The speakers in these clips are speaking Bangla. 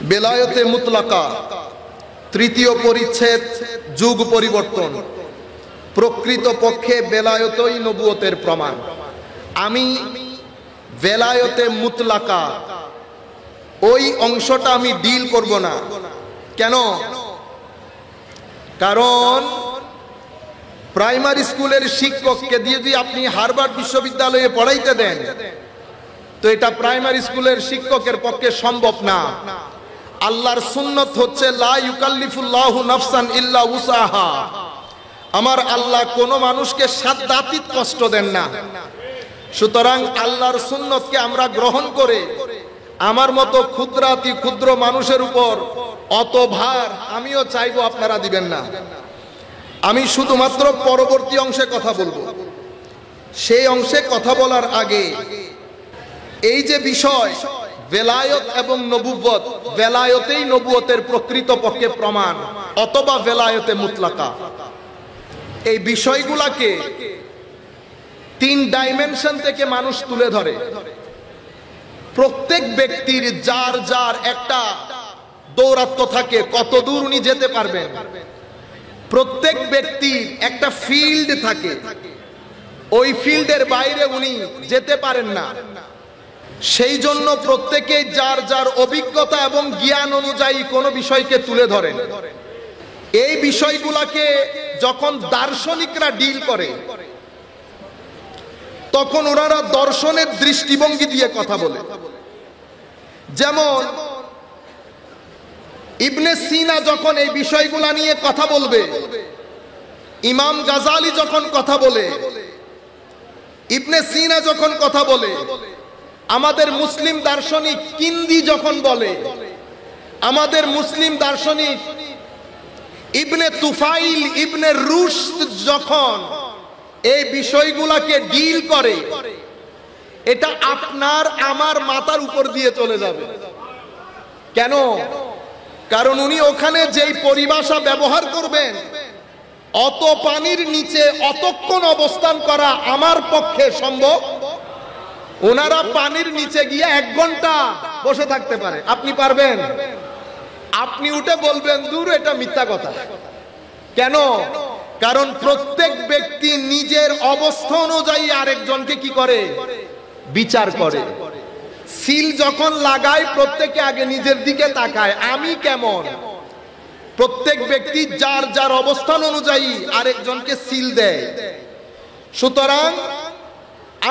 বেলায়েতে মুতলাকা, তৃতীয় পরিচ্ছেদ, যুগ পরিবর্তন। প্রকৃতপক্ষে বেলায়েতই নবুয়তের প্রমাণ। আমি বেলায়েতে মুতলাকা ওই অংশটা আমি ডিল করব না। কেন? কারণ প্রাইমারি স্কুলের শিক্ষককে দিয়ে যদি আপনি হার্ভার্ড বিশ্ববিদ্যালয়ে পড়াইতে দেন, তো এটা প্রাইমারি স্কুলের শিক্ষকের পক্ষে সম্ভব না। আল্লাহর সুন্নত হচ্ছে লা ইউকাল্লিফুল্লাহু নাফসান ইল্লা উসাহা। আমার আল্লাহ কোনো মানুষকে সাধ্যাতীত কষ্ট দেন না। সুতরাং আল্লাহর সুন্নতকে আমরা গ্রহণ করে আমার মতো ক্ষুদ্রাতি ক্ষুদ্র মানুষের উপর অত ভার আমিও চাইবো আপনারা দিবেন না। আমি শুধুমাত্র পরবর্তী অংশে কথা বলবো। সেই অংশে কথা বলার আগে এই যে বিষয় বেলায়েত এবং নবুয়ত, বেলায়েতেই নবুয়তের প্রকৃত পক্ষে প্রমাণ অথবা বেলায়েতে মুতলাকা, এই বিষয়গুলাকে তিন ডাইমেনশন থেকে মানুষ তুলে ধরে। প্রত্যেক ব্যক্তির যার যার একটা দৌরাত্ম্য থাকে, কত দূর উনি যেতে পারবেন। প্রত্যেক ব্যক্তির একটা ফিল্ড থাকে, ওই ফিল্ডের বাইরে উনি যেতে পারেন না। সেই জন্য প্রত্যেকে যার যার অভিজ্ঞতা এবং জ্ঞান অনুযায়ী কোনো বিষয়কে তুলে ধরেন। এই বিষয়গুলোকে যখন দার্শনিকরা ডিল করে, তখন ওনারা দর্শনের দৃষ্টিভঙ্গি দিয়ে কথা বলে। যেমন ইবনে সিনা যখন এই বিষয়গুলা নিয়ে কথা বলবে, ইমাম গাজালি যখন কথা বলে, ইবনে সিনা যখন কথা বলে, আমাদের মুসলিম দার্শনিক কিন্দি যখন বলে, আমাদের মুসলিম দার্শনিক ইবনে তুফাইল, ইবনে রুশদ যখন এই বিষয়গুলাকে ডিল করে, এটা আপনার আমার মাথার উপর দিয়ে চলে যাবে। কেন? কারণ উনি ওখানে যেই পরিভাষা ব্যবহার করবেন, অত পানির নিচে অতক্ষণ অবস্থান করা আমার পক্ষে সম্ভব। ওনারা পানির নিচে গিয়ে 1 ঘন্টা বসে থাকতে পারে, আপনি পারবেন? আপনি উঠে বলবেন দূর, এটা মিথ্যা কথা। কেন? কারণ প্রত্যেক ব্যক্তি নিজের অবস্থা অনুযায়ী আরেকজনকে কি করে? বিচার করে। সিল যখন লাগায়, প্রত্যেকে আগে নিজের দিকে তাকায়, আমি কেমন। প্রত্যেক ব্যক্তি যার যার অবস্থান অনুযায়ী আরেকজনকে সিল দেয়। সুতরাং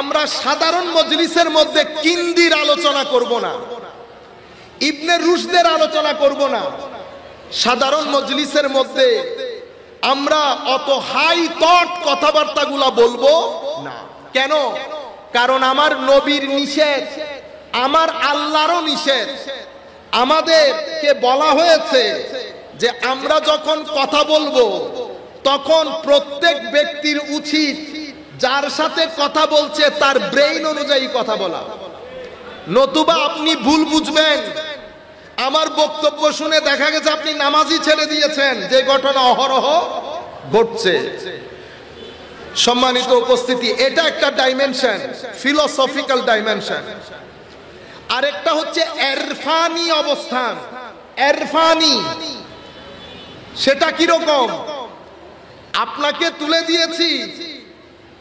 আমরা সাধারণ মজলিসের মধ্যে কিন্দির আলোচনা করব না, ইবনে রুশদের আলোচনা করব না। সাধারণ মজলিসের মধ্যে আমরা অত হাই থট কথাবার্তাগুলা বলবো না। কেন? কারণ আমার নবীর নিষেধ, আমার আল্লাহরও নিষেধ। আমাদেরকে বলা হয়েছে যে আমরা যখন কথা বলবো, তখন প্রত্যেক ব্যক্তির উচিত যার সাথে কথা বলছে তার ব্রেইন অনুযায়ী কথা বলা। নতুবা আপনি ভুল বুঝবেন। আমার বক্তব্য শুনে দেখা গেছে আপনি নামাজি ছেড়ে দিয়েছেন, যে ঘটনা অহরহ ঘটছে। সম্মানিত উপস্থিতি, এটা একটা ডাইমেনশন, ফিলোসফিক্যাল ডাইমেনশন। আরেকটা হচ্ছে এরফানি অবস্থান। এরফানি সেটা কিরকম? আপনাকে তুলে দিয়েছি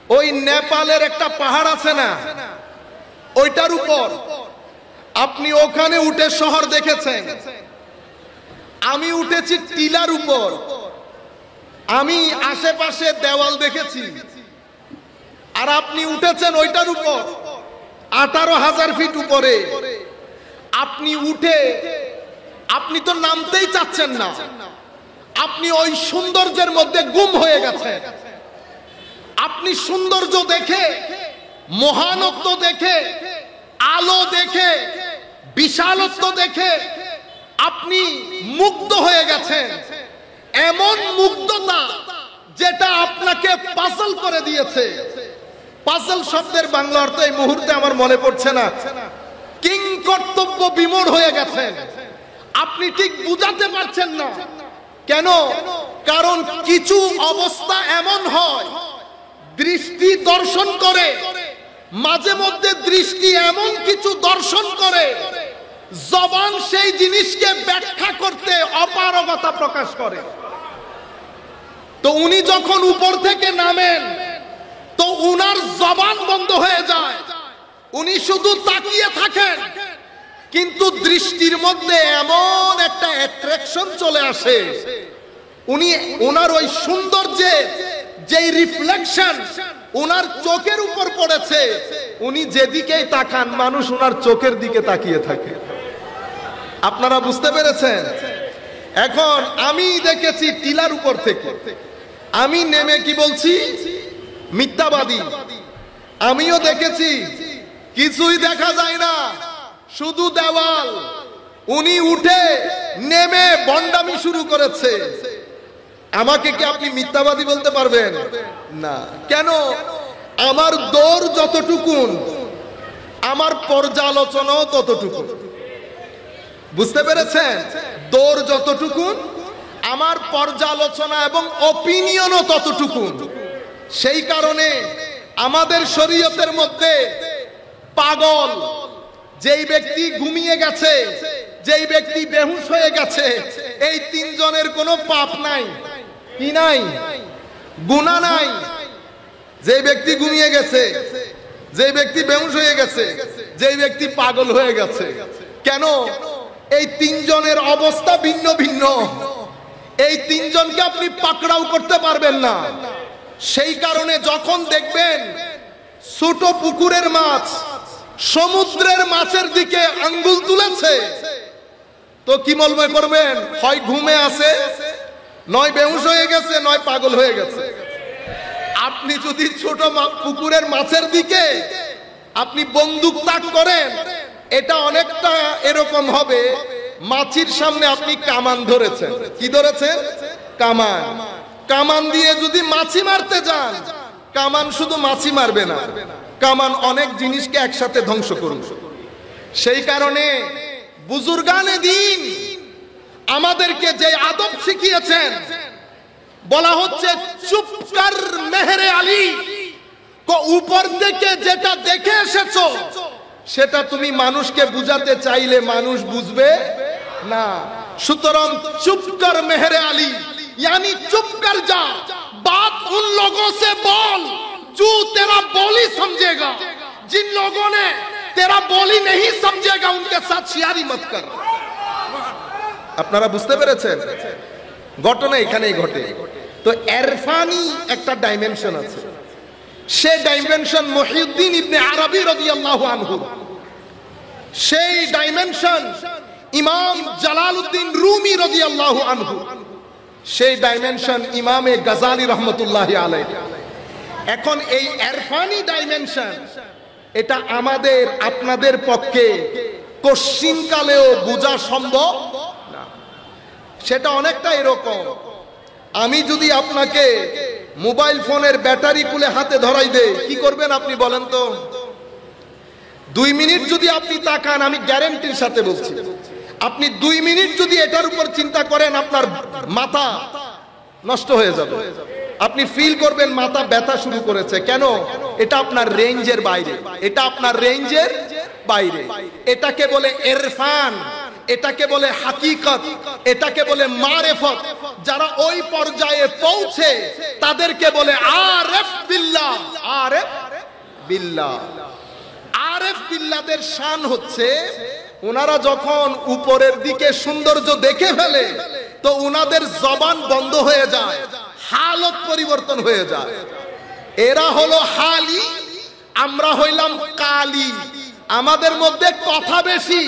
ওই নেপালের একটা পাহাড় আছে না, ওইটার উপর আপনি ওখানে উঠে শহর দেখেছেন। আমি উঠেছি টিলার উপর, আমি আশেপাশে দেওয়াল দেখেছি। আর আপনি উঠেছেন ওইটার উপর 18,000 ফিট উপরে। আপনি উঠে আপনি তো নামতেই চাচ্ছেন না, আপনি ওই সৌন্দর্যের মধ্যে গুম হয়ে গেছেন। আপনি সৌন্দর্য দেখে, মহানত্ব দেখে, আলো দেখে, বিশালত্ব দেখে আপনি মুগ্ধ হয়ে গেছেন। এমন মুগ্ধতা যেটা আপনাকে পাজল করে দিয়েছে। পাজল শব্দের বাংলা অর্থ এই মুহূর্তে আমার মনে পড়ছে না। কিং কর্তব্য বিমূঢ় হয়ে গেছেন, আপনি ঠিক বুঝাতে পারছেন না। কেন? কারণ কিছু অবস্থা এমন হয়, দৃষ্টি দর্শন করে, মাঝে মধ্যে দৃষ্টি এমন কিছু দর্শন করে জবান সেই জিনিসকে ব্যাখ্যা করতে অপারগতা প্রকাশ করে। তো উনি যখন উপর থেকে নামেন তো উনার জবান বন্ধ হয়ে যায়, উনি শুধু তাকিয়ে থাকেন, কিন্তু দৃষ্টির মধ্যে এমন একটা অ্যাট্রাকশন চলে আসে, উনি ওনার ওই সৌন্দর্যে যেই রিফ্লেকশন ওনার চোখের উপর পড়েছে, উনি যেদিকেই তাকান মানুষ ওনার চোখের দিকে তাকিয়ে থাকে। আপনারা বুঝতে পেরেছেন? এখন আমি দেখেছি টিলার উপর থেকে, আমি নেমে কি বলছি? মিথ্যাবাদী। আমিও দেখেছি কিছুই দেখা যায় না, শুধু দেওয়াল। উনি উঠে নেমে বন্ডামি শুরু করেছে। আমাকে কি আপনি মিথ্যাবাদী বলতে পারবেন? না। কেন? আমার দৌড় যতটুকুন, আমার পর্যালোচনাও ততটুকুন। বুঝতে পেরেছেন? দৌড় যতটুকুন, আমার পর্যালোচনা এবং অপিনিয়নও ততটুকুন। সেই কারণে আমাদের শরীয়তের মধ্যে পাগল, যেই ব্যক্তি ঘুমিয়ে গেছে, যেই ব্যক্তি বেহুশ হয়ে গেছে, এই তিনজনের কোনো পাপ নাই। কি নাই? গুনাহ নাই। যে ব্যক্তি ঘুমিয়ে গেছে, যে ব্যক্তি বেহুশ হয়ে গেছে, যে ব্যক্তি পাগল হয়ে গেছে। কেন? এই তিনজনের অবস্থা ভিন্ন ভিন্ন। এই তিনজনকে আপনি পাকড়াও করতে পারবেন না। সেই কারণে যখন দেখবেন ছোট পুকুরের মাছ সমুদ্রের মাছের দিকে আঙ্গুল তুলেছে, তো কি মনে করবেন? হয় ঘুমে আছে, নয় বেহুশ হয়ে গেছে, নয় পাগল হয়ে গেছে। আপনি যদি ছোট পুকুরের মাছের দিকে আপনি বন্দুক তাক করেন, এটা অনেকটা এরকম হবে, মাছির সামনে আপনি কামান ধরেছেন। কি ধরেছেন? কামান। কামান দিয়ে যদি মাছি মারতে যান, কামান শুধু মাছি মারবে না, কামান অনেক জিনিসকে একসাথে ধ্বংস করবে। সেই কারণে বুজুর্গানে দ্বীন আমাদেরকে যে আদব শিখিয়েছেন, বলা হচ্ছে চুপ কর মেহরে আলী, উপর থেকে যেটা দেখে এসেছো সেটা তুমি মানুষকে বুঝাতে চাইলে মানুষ বুঝবে না। সুতরাং চুপ কর মেহরে আলী, यानी चुप कर जा, बात उन लोगों से बोल जो तेरा बोली समझेगा, जिन लोगों ने तेरा बोली नहीं समझेगा उनके साथ शियारी मत कर। আপনারা বুঝতে পেরেছেন? ঘটনা এখানেই ঘটে। তো ইরফানি একটা ডাইমেনশন আছে, সে ডাইমেনশন মুহিউদ্দিন ইবনে আরবি রাদিয়াল্লাহু আনহু, সেই ডাইমেনশন ইমাম জালালউদ্দিন রুমি রাদিয়াল্লাহু আনহু, সেই ডাইমেনশন ইমামে গাজালি রহমতুল্লাহি আলাইহি। এখন এই ইরফানি ডাইমেনশন, এটা আমাদের আপনাদের পক্ষে কশ্চিনকালেও বোঝা সম্ভব না। সেটা অনেকটা এরকম, আমি যদি আপনাকে মোবাইল ফোনের ব্যাটারি খুলে হাতে ধরাই দেই, কি করবেন আপনি বলেন তো? 2 মিনিট যদি আপনি তাকান, আমি গ্যারান্টির সাথে বলছি, আপনি 2 মিনিট যদি এটার উপর চিন্তা করেন, আপনার মাথা নষ্ট হয়ে যাবে। আপনি ফিল করবেন মাথা ব্যথা শুরু করেছে। কেন? এটা আপনার রেঞ্জের বাইরে, এটা আপনার রেঞ্জের বাইরে। এটাকে বলে ইরফান, এটাকে বলে হাকিকত, এটাকে বলে মারিফত। যারা ওই পর্যায়ে পৌঁছে তাদেরকে বলে আরিফ বিল্লাহ। আরিফ বিল্লাহ, আরিফ বিল্লাহদের শান হচ্ছে ওনারা যখন উপরের দিকে সৌন্দর্য দেখে ফেলে তো ওনাদের জবান বন্ধ হয়ে যায়, হালত পরিবর্তন হয়ে যায়। এরা হলো হালি, আমরা হইলাম কালি। আমাদের মধ্যে কথা বেশি।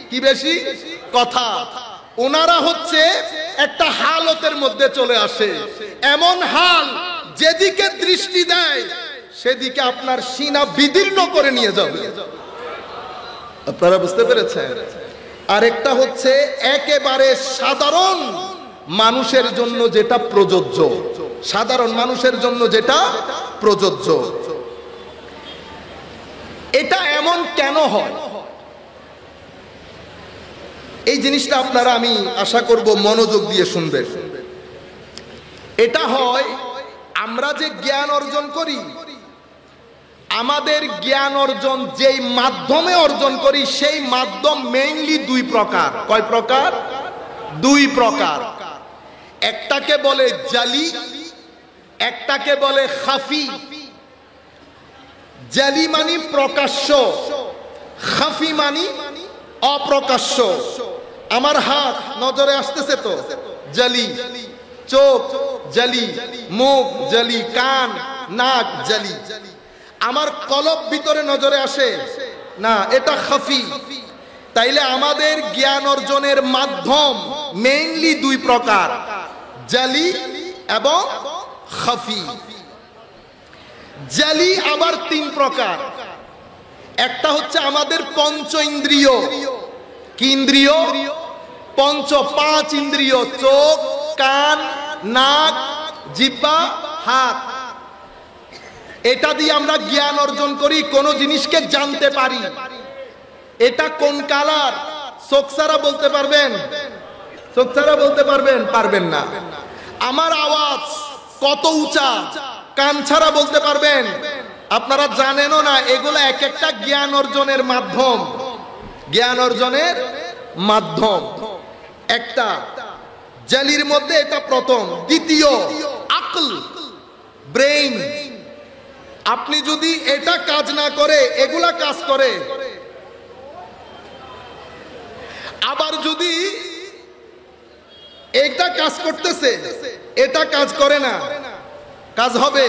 কি বেশি? কথা। ওনারা হচ্ছে একটা হালতের মধ্যে চলে আসে, এমন হাল যেদিকে দৃষ্টি দেয় সেদিকে আপনার সিনা বিদীর্ণ করে নিয়ে যাবে। আপনারা বুঝতে পেরেছেন? আরেকটা হচ্ছে একেবারে সাধারণ মানুষের জন্য যেটা প্রযোজ্য, সাধারণ মানুষের জন্য যেটা প্রযোজ্য। এটা এমন কেন হয়? এই জিনিসটা আপনারা, আমি আশা করব মনোযোগ দিয়ে শুনবেন। এটা হয় আমরা যে জ্ঞান অর্জন করি, আমাদের জ্ঞান অর্জন যেই মাধ্যমে অর্জন করি সেই মাধ্যম মেইনলি দুই প্রকার। কয় প্রকার? দুই প্রকার। একটাকে বলে জালি, একটাকে বলে খাফি। জালি মানে প্রকাশ্য, খাফি মানে অপ্রকাশ্য। আমার হাত নজরে আসতেছে তো, জালি। চোখ জালি, মুখ জালি, কান নাক জালি। আমার কলব ভিতরে নজরে আসে না, এটা খাফি। তাইলে আমাদের জ্ঞান অর্জনের মাধ্যম মেইনলি দুই প্রকার, জালি এবং খাফি। জালি আবার তিন প্রকার। একটা হচ্ছে আমাদের পঞ্চ ইন্দ্রিয়। কি ইন্দ্রিয়? পাঁচ ইন্দ্রিয়, চোখ, কান, নাক, জিহ্বা, হাত। এটা দিয়ে আমরা জ্ঞান অর্জন করি, কোন জিনিসকে জানতে পারি। এটা কোন কালার চোখ ছাড়া বলতে পারবেন? চোখ ছাড়া বলতে পারবেন? পারবেন না। আমার আওয়াজ কত উঁচা কান ছাড়া বলতে পারবেন? আপনারা জানেনও না। এগুলো এক একটা জ্ঞান অর্জনের মাধ্যম, জ্ঞান অর্জনের মাধ্যম। একটা জালির মধ্যে এটা প্রথম। দ্বিতীয় আকল, ব্রেইন। আপনি যদি এটা কাজ না করে এগুলা কাজ করে, আবার যদি এটা কাজ করতেছে এটা কাজ করে না, কাজ হবে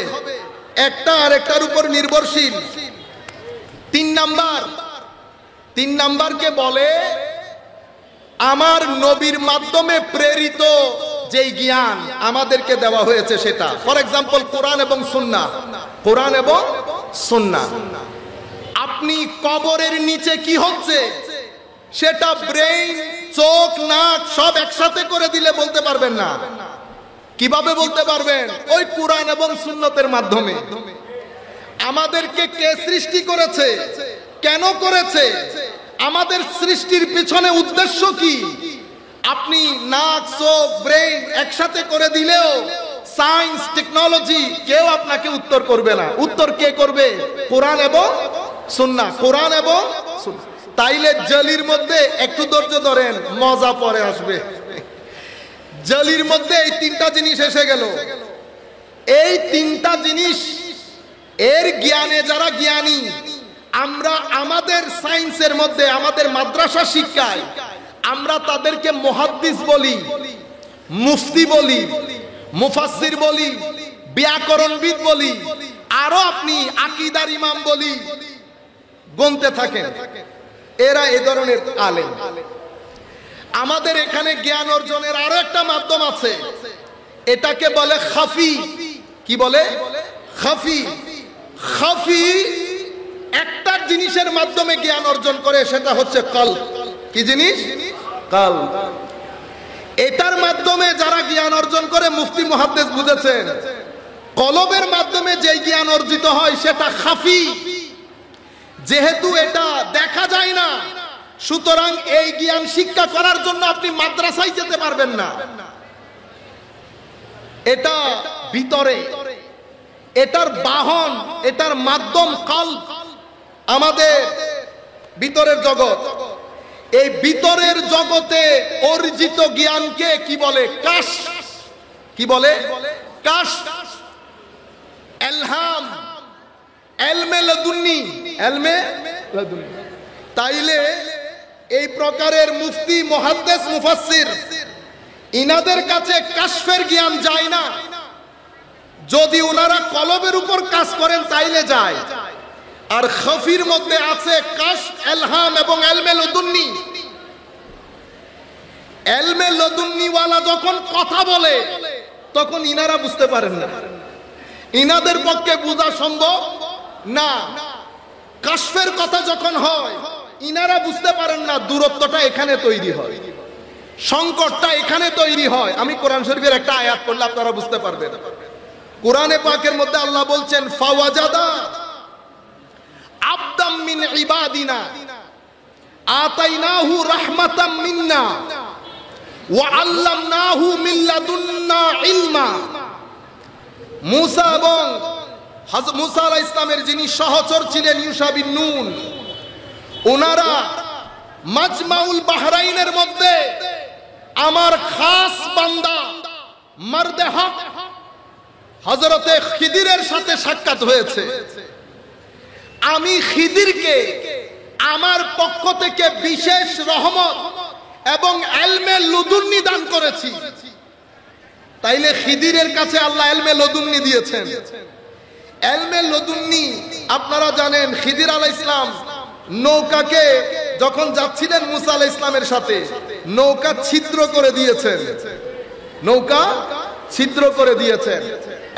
একটা আর একটার উপর নির্ভরশীল। তিন নাম্বারকে বলে আমার নবীর মাধ্যমে প্রেরিত যেই জ্ঞান আমাদেরকে দেওয়া হয়েছে সেটা। ফর এক্সাম্পল কোরআন এবং সুন্নাহ। কোরআন এবং সুন্নাহ। আপনি কবরের নিচে কি হচ্ছে সেটা ব্রেইন, চোখ, নাক সব একসাথে করে দিলে বলতে পারবেন না। কিভাবে বলতে পারবেন? ওই কোরআন এবং সুন্নতের মাধ্যমে। আমাদেরকে কে সৃষ্টি করেছে, কেন করেছে, আমাদের সৃষ্টির পিছনে উদ্দেশ্য কি, আপনি নাক, চোখ, ব্রেইন একসাথে করে দিলেও সায়েন্স, টেকনোলজি কেউ আপনাকে উত্তর করবে না। উত্তর কে করবে? কোরআন এবং সুন্নাহ। কোরআন এবং সুন্নাহ। তাইলে জালির মধ্যে একটু ধৈর্য ধরেন, মজা পরে আসবে। জালির মধ্যে এই তিনটা জিনিস এসে গেল। এই তিনটা জিনিস এর জ্ঞানে যারা জ্ঞানী, আমরা আমাদের সায়েন্সের মধ্যে, আমাদের মাদ্রাসা শিক্ষায় আমরা তাদেরকে মুহাদ্দিস বলি, মুফতি বলি, মুফাসসির বলি, ব্যাকরণবিদ বলি, আরো আপনি আকীদার ইমাম বলি, গুনতে থাকেন। এরা এ ধরনের আলেম। আমাদের এখানে জ্ঞান অর্জনের আরো একটা মাধ্যম আছে, এটাকে বলে খাফি। কি বলে? খাফি। খাফি একটা জিনিসের মাধ্যমে জ্ঞান অর্জন করে, সেটা হচ্ছে কলব। কি জিনিস? কলব। এটার মাধ্যমে যারা জ্ঞান অর্জন করে মুফতি মুহাদ্দিস বুঝেছেন, কলবের মাধ্যমে যে জ্ঞান অর্জিত হয় সেটা খাফি। যেহেতু এটা দেখা যায় না, সুতরাং এই জ্ঞান শিক্ষা করার জন্য আপনি মাদ্রাসায় যেতে পারবেন না। এটা ভিতরে, এটার বাহন, এটার মাধ্যম কলব, আমাদের ভিতরের জগৎ। এই ভিতরের জগতে অর্জিত জ্ঞানকে কি বলে? কাশফ। কি বলে? কাশফ, ইলহাম, ইলমে লাদুন্নি, ইলমে লাদুন্নি। তাইলে এই প্রকারের মুফতি, মুহাদ্দিস, মুফাসসির ইনাদের কাছে কাশফের জ্ঞান যায় না। যদি ওনারা কলবের উপর কাজ করেন তাইলে যায়। আর খাফির মধ্যে আছে কাশফ, ইলহাম এবং ইলমে লাদুন্নি। ইলমে লাদুন্নি ওয়ালা যখন কথা বলে তখন ইনারা বুঝতে পারেন না, ইনাদের পক্ষে বোঝা সম্ভব না। কাশফের কথা যখন হয় ইনারা বুঝতে পারেন না, দূরত্বটা এখানে তৈরি হয়, সংকটটা এখানে তৈরি হয়। আমি কোরআন শরীফের একটা আয়াত পড়লে আপনারা বুঝতে পারবেন। কোরআনে পাকের মধ্যে আল্লাহ বলছেন, ফাওয়াজাদা আবদাম মিন ইবাদিনা আতাইনাহু রাহমাতাম মিন্না ওয়া আল্লামনাহু মিন লাদুন্না ইলমা। মূসা এবং হযরত মুসা আলাইহিস সালামের যিনি সহচর ছিলেন ইউশা বিন নুন, ওনারা মাজমাউল বাহরাইনের মধ্যে আমার খাস বান্দা মারদে হক হযরতে খিদিরের সাথে সাক্ষাৎ হয়েছে। আমি খিদিরকে আমার পক্ষ থেকে বিশেষ রহমত এবং ইলমে লুদুন্নি দান করেছি। তাইলে খিদিরের কাছে আল্লাহ ইলমে লুদুন্নি দিয়েছেন। ইলমে লুদুন্নি আপনারা জানেন, খিদির আলাইহিস সালাম নৌকাকে যখন যাচ্ছিলেন মুসা আলাইহিস সালামের সাথে, নৌকা ছিদ্র করে দিয়েছেন, নৌকা ছিদ্র করে দিয়েছেন,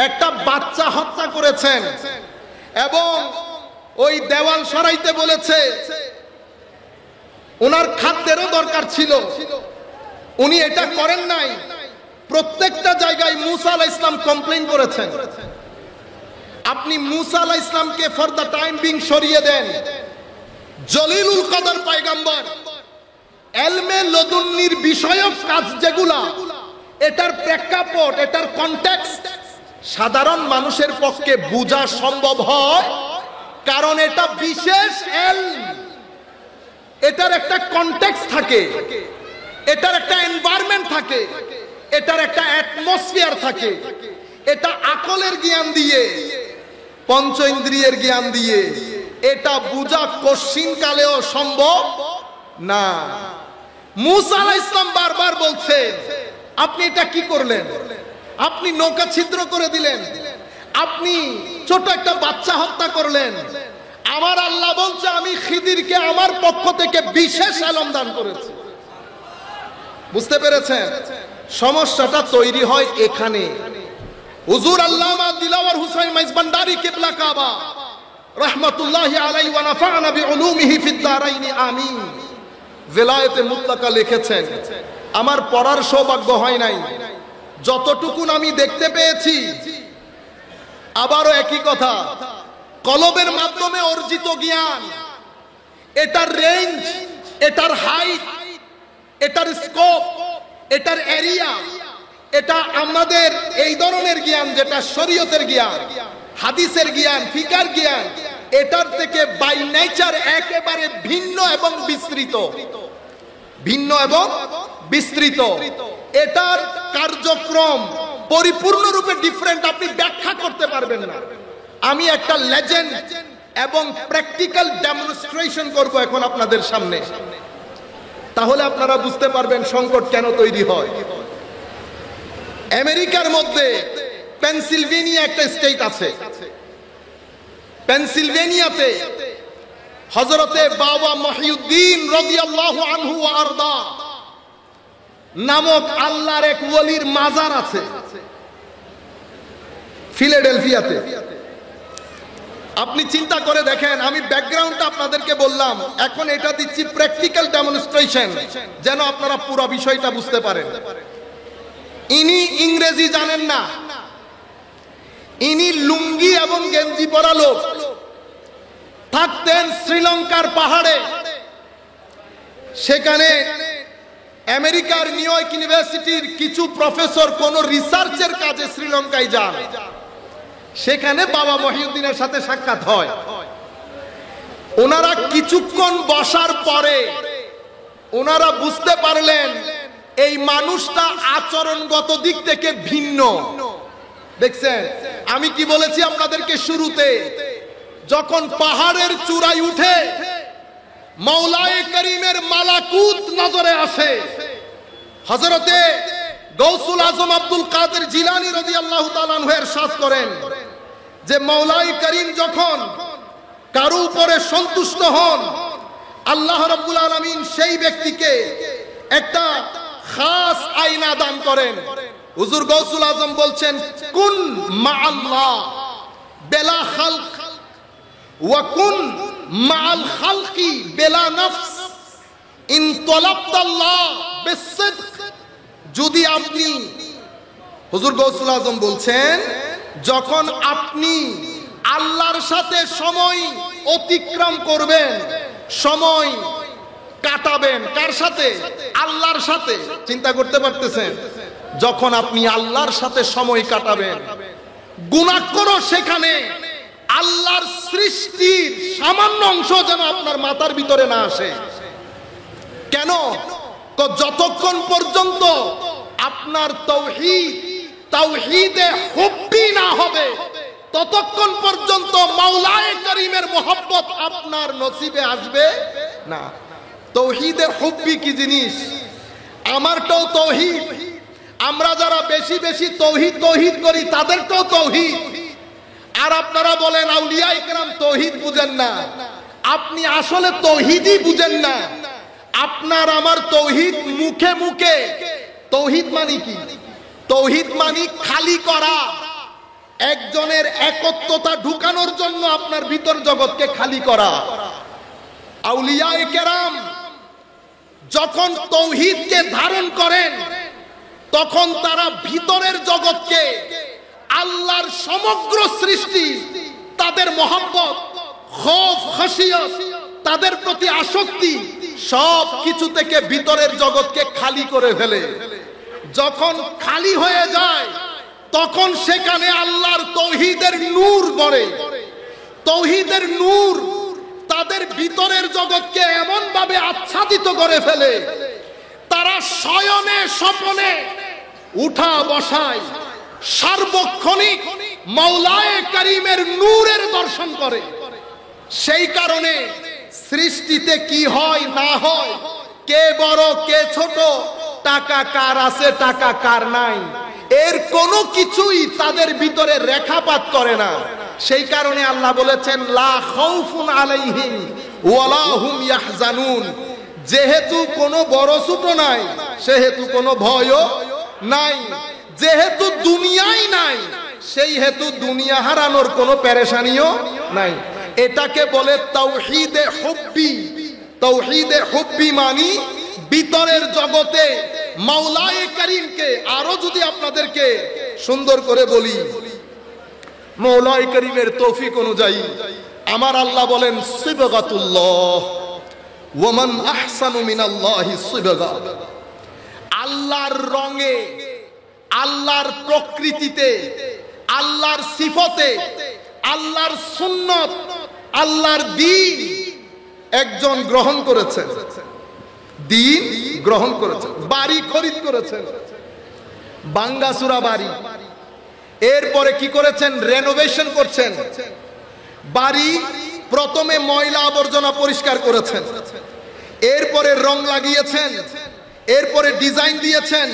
একটা বাচ্চা হত্যা করেছেন এবং ওই দেওয়াল সরাইতে বলেছে। ওনার খাদ্যেরও দরকার ছিল, উনি এটা করেন নাই। প্রত্যেকটা জায়গায় মুসা আলাইহিস সালাম কমপ্লেইন করেছেন। আপনি মুসা আলাইহিস সালামকে ফর দা টাইম বিং সরিয়ে দেন। জলিলুল কদর পয়গম্বর ইলমে লদুন্নির বিষয়ক কাজ যেগুলা, এটার প্রেক্ষাপট, এটার কনটেক্সট সাধারণ মানুষের পক্ষে বোঝা সম্ভব হয়, কারণ এটা বিশেষ ইলম। এটার একটা কনটেক্সট থাকে, এটার একটা এনভায়রনমেন্ট থাকে, এটার একটা অ্যাটমসফিয়ার থাকে। এটা আকলের জ্ঞান দিয়ে, পঞ্চ ইন্দ্রিয়ের জ্ঞান দিয়ে এটা বোঝা কঠিন কালেও সম্ভব না। মুসা আলাইহিস সালাম বারবার বলছেন, আপনি এটা কি করলেন? আপনি নৌকা ছিদ্র করে দিলেন, আপনি ছোট একটা বাচ্চা হত্যা করলেন। আমার আল্লাহ বলছে, আমি খিদিরকে আমার পক্ষ থেকে বিশেষ ইলম দান করেছি। বুঝতে পেরেছেন? সমস্যাটা তৈরি হয় এখানে। হুজুর আল্লামা দিলাওয়ার হুসাইন মাইজবান্ডারি কিবলা কাবা রাহমাতুল্লাহি আলাইহি ওয়া নাফা'না বিউলুমিহি ফিদ দারাইনি আমিন, ভিলায়েতে মুতলাকা লিখেছেন, আমার পড়ার সৌভাগ্য হয় নাই, যতটুকুন আমি দেখতে পেয়েছি, আবারও একই কথা, কলবের মাধ্যমে অর্জিত জ্ঞান, এটার রেঞ্জ, এটার হাইট, এটার স্কোপ, এটার এরিয়া, এটা আমাদের এই ধরনের জ্ঞান যেটা শরীয়তের জ্ঞান, হাদিসের জ্ঞান, ফিকার জ্ঞান, এটার থেকে বাই নেচার একেবারে ভিন্ন এবং বিস্তৃত, ভিন্ন এবং বিস্তৃত। এটার কার্যক্রম পরিপূর্ণরূপে ডিফারেন্ট, আপনি ব্যাখ্যা করতে পারবেন না। আমি একটা লেজেন্ড এবং প্র্যাকটিক্যাল ডেমনস্ট্রেশন করব এখন আপনাদের সামনে, তাহলে আপনারা বুঝতে পারবেন সংকট কেন তৈরি হয়। আমেরিকার মধ্যে পেনসিলভেনিয়া একটা স্টেট আছে। পেনসিলভেনিয়াতে হযরতে বাবা মহিউদ্দিন রাদিয়াল্লাহু আনহু ওয়া আরদা নামক আল্লাহর এক ওলির মাজার আছে ফিলাডেলফিয়াতে। আপনি চিন্তা করে দেখেন, আমি ব্যাকগ্রাউন্ডটা আপনাদেরকে বললাম, এখন এটা দিচ্ছি প্র্যাকটিক্যাল ডেমনস্ট্রেশন যেন আপনারা পুরো বিষয়টা বুঝতে পারেন। ইনি ইংরেজি জানেন না, ইনি লুঙ্গি এবং গেঞ্জি পরা লোক, থাকতেন শ্রীলঙ্কার পাহাড়ে। সেখানে আমেরিকার নিউ ইয়র্ক ইউনিভার্সিটির কিছু প্রফেসর কোন রিসার্চের কাজে শ্রীলঙ্কায় যান, সেখানে বাবা মহিউদ্দিনের সাথে সাক্ষাৎ হয়। ওনারা কিছুক্ষণ বসার পরে ওনারা বুঝতে পারলেন এই মানুষটা আচরণগত দিক থেকে ভিন্ন। দেখছেন, আমি কি বলেছি আপনাদেরকে শুরুতে, যখন পাহাড়ের চূড়ায় উঠে মাওলায়ে করিমের মালাকুত নজরে আসে, হযরতে গৌসুল আজম আব্দুল কাদের জিলানী রাদিয়াল্লাহু তাআলা আনহু ইরশাদ করেন যে মাওলায়ে করিম যখন কারো উপরে সন্তুষ্ট হন, আল্লাহ রাব্বুল আলামিন সেই ব্যক্তিকে একটা খাস আয়না দান করেন। হুজুর গৌসুল আজম বলছেন, কুন মাআল্লাহ বেলা খালক ওয়া কুন মাআল খালকি বেলা নফস ইন তালাবতাল্লাহ বিসিদক। যদি আপনি, হুজুর গৌসুল আজম বলছেন, যখন আপনি আল্লাহর সাথে সময় অতিক্রম করবেন, সময় কাটাবেন, কার সাথে? আল্লাহর সাথে। চিন্তা করতে পারতেছেন, যখন আপনি আল্লাহর সাথে সময় কাটাবেন, গুনাহ করো সেখানে আল্লাহর সৃষ্টির সামান্য অংশ যেন আপনার মাথার ভিতরে না আসে। কেন? তো যতক্ষণ পর্যন্ত আপনার তাওহীদে হুব্বি না হবে, ততক্ষণ পর্যন্ত মাওলায়ে কারীমের মোহাব্বত আপনার নসিবে আসবে না। তাওহীদে হুব্বি কি জিনিস? আমারটাও তাওহীদ, আমরা যারা বেশি বেশি তাওহীদ করি তাদেরটাও তাওহীদ। আর আপনারা বলেন আউলিয়া ইকরাম তাওহীদ বুঝেন না। আপনি আসলে তাওহীদই বুঝেন না। আপনার আমার তাওহীদ মুখে মুখে। তাওহীদ মানে কি? তাওহীদ মানে খালি করা, একজনের একত্বতা ঢুকানোর জন্য আপনার ভিতর জগৎকে খালি করা। আউলিয়ায়ে কেরাম যখন তাওহীদকে ধারণ করেন, তখন তারা ভিতরের জগৎকে, আল্লাহর সমগ্র সৃষ্টি, তাদের মহব্বত, খৌফ, খাশিয়ত, তাদের প্রতি আসক্তি, সব কিছু থেকে ভিতরের জগৎকে খালি করে ফেলে। যখন খালি হয়ে যায়, তখন সেখানে আল্লাহর তাওহীদের নূর পড়ে। তাওহীদের নূর তাদের ভিতরের জগৎকে এমন ভাবে আচ্ছাদিত করে ফেলে, তারা শয়নে স্বপনে উঠা বসায় সার্বক্ষণিক মাওলায়ে কারীমের নূরের দর্শন করে। সেই কারণে সৃষ্টিতে কি হয় না হয়, কে বড় কে ছোট, টাকা কার আছে টাকা কার নাই, এর কোনো কিছুই তাদের ভিতরে রেখাপাত করে না। সেই কারণে আল্লাহ বলেছেন লা খাউফুন আলাইহিম ওয়ালা হুম ইয়াহজানুন। যেহেতু কোনো বড় ছোট নাই, সেহেতু কোনো ভয়ও নাই। যেহেতু দুনিয়াই নাই, সেই হেতু দুনিয়া হারানোর কোনো পেরেশানিও নাই। এটাকে বলে তাওহীদে হুব্বি। তাওহীদে হুব্বি মানে ভিতরের জগতে মাওলায়ে কারীমকে। আরো যদি আপনাদেরকে সুন্দর করে বলি, মাওলায়ে কারীমের তৌফিক অনুযায়ী আমার আল্লাহ বলেন সিবগাতুল্লাহ ওয়া মান আহসানু মিনাল্লাহি সিবগা। আল্লাহর রঙে, আল্লাহর প্রকৃতিতে, আল্লাহর সিফতে, আল্লাহর সুন্নত, আল্লাহর দ্বীন একজন গ্রহণ করেছেন, দ্বীন গ্রহণ করেছেন, বাড়ি খরিদ করেছেন, বাঙ্গাসুরা বাড়ি। এরপরে কি করেছেন? রেনোভেশন করছেন। বাড়ি প্রথমে ময়লা আবর্জনা পরিষ্কার করেছেন, এরপরে রং লাগিয়েছেন, এরপরে ডিজাইন দিয়েছেন,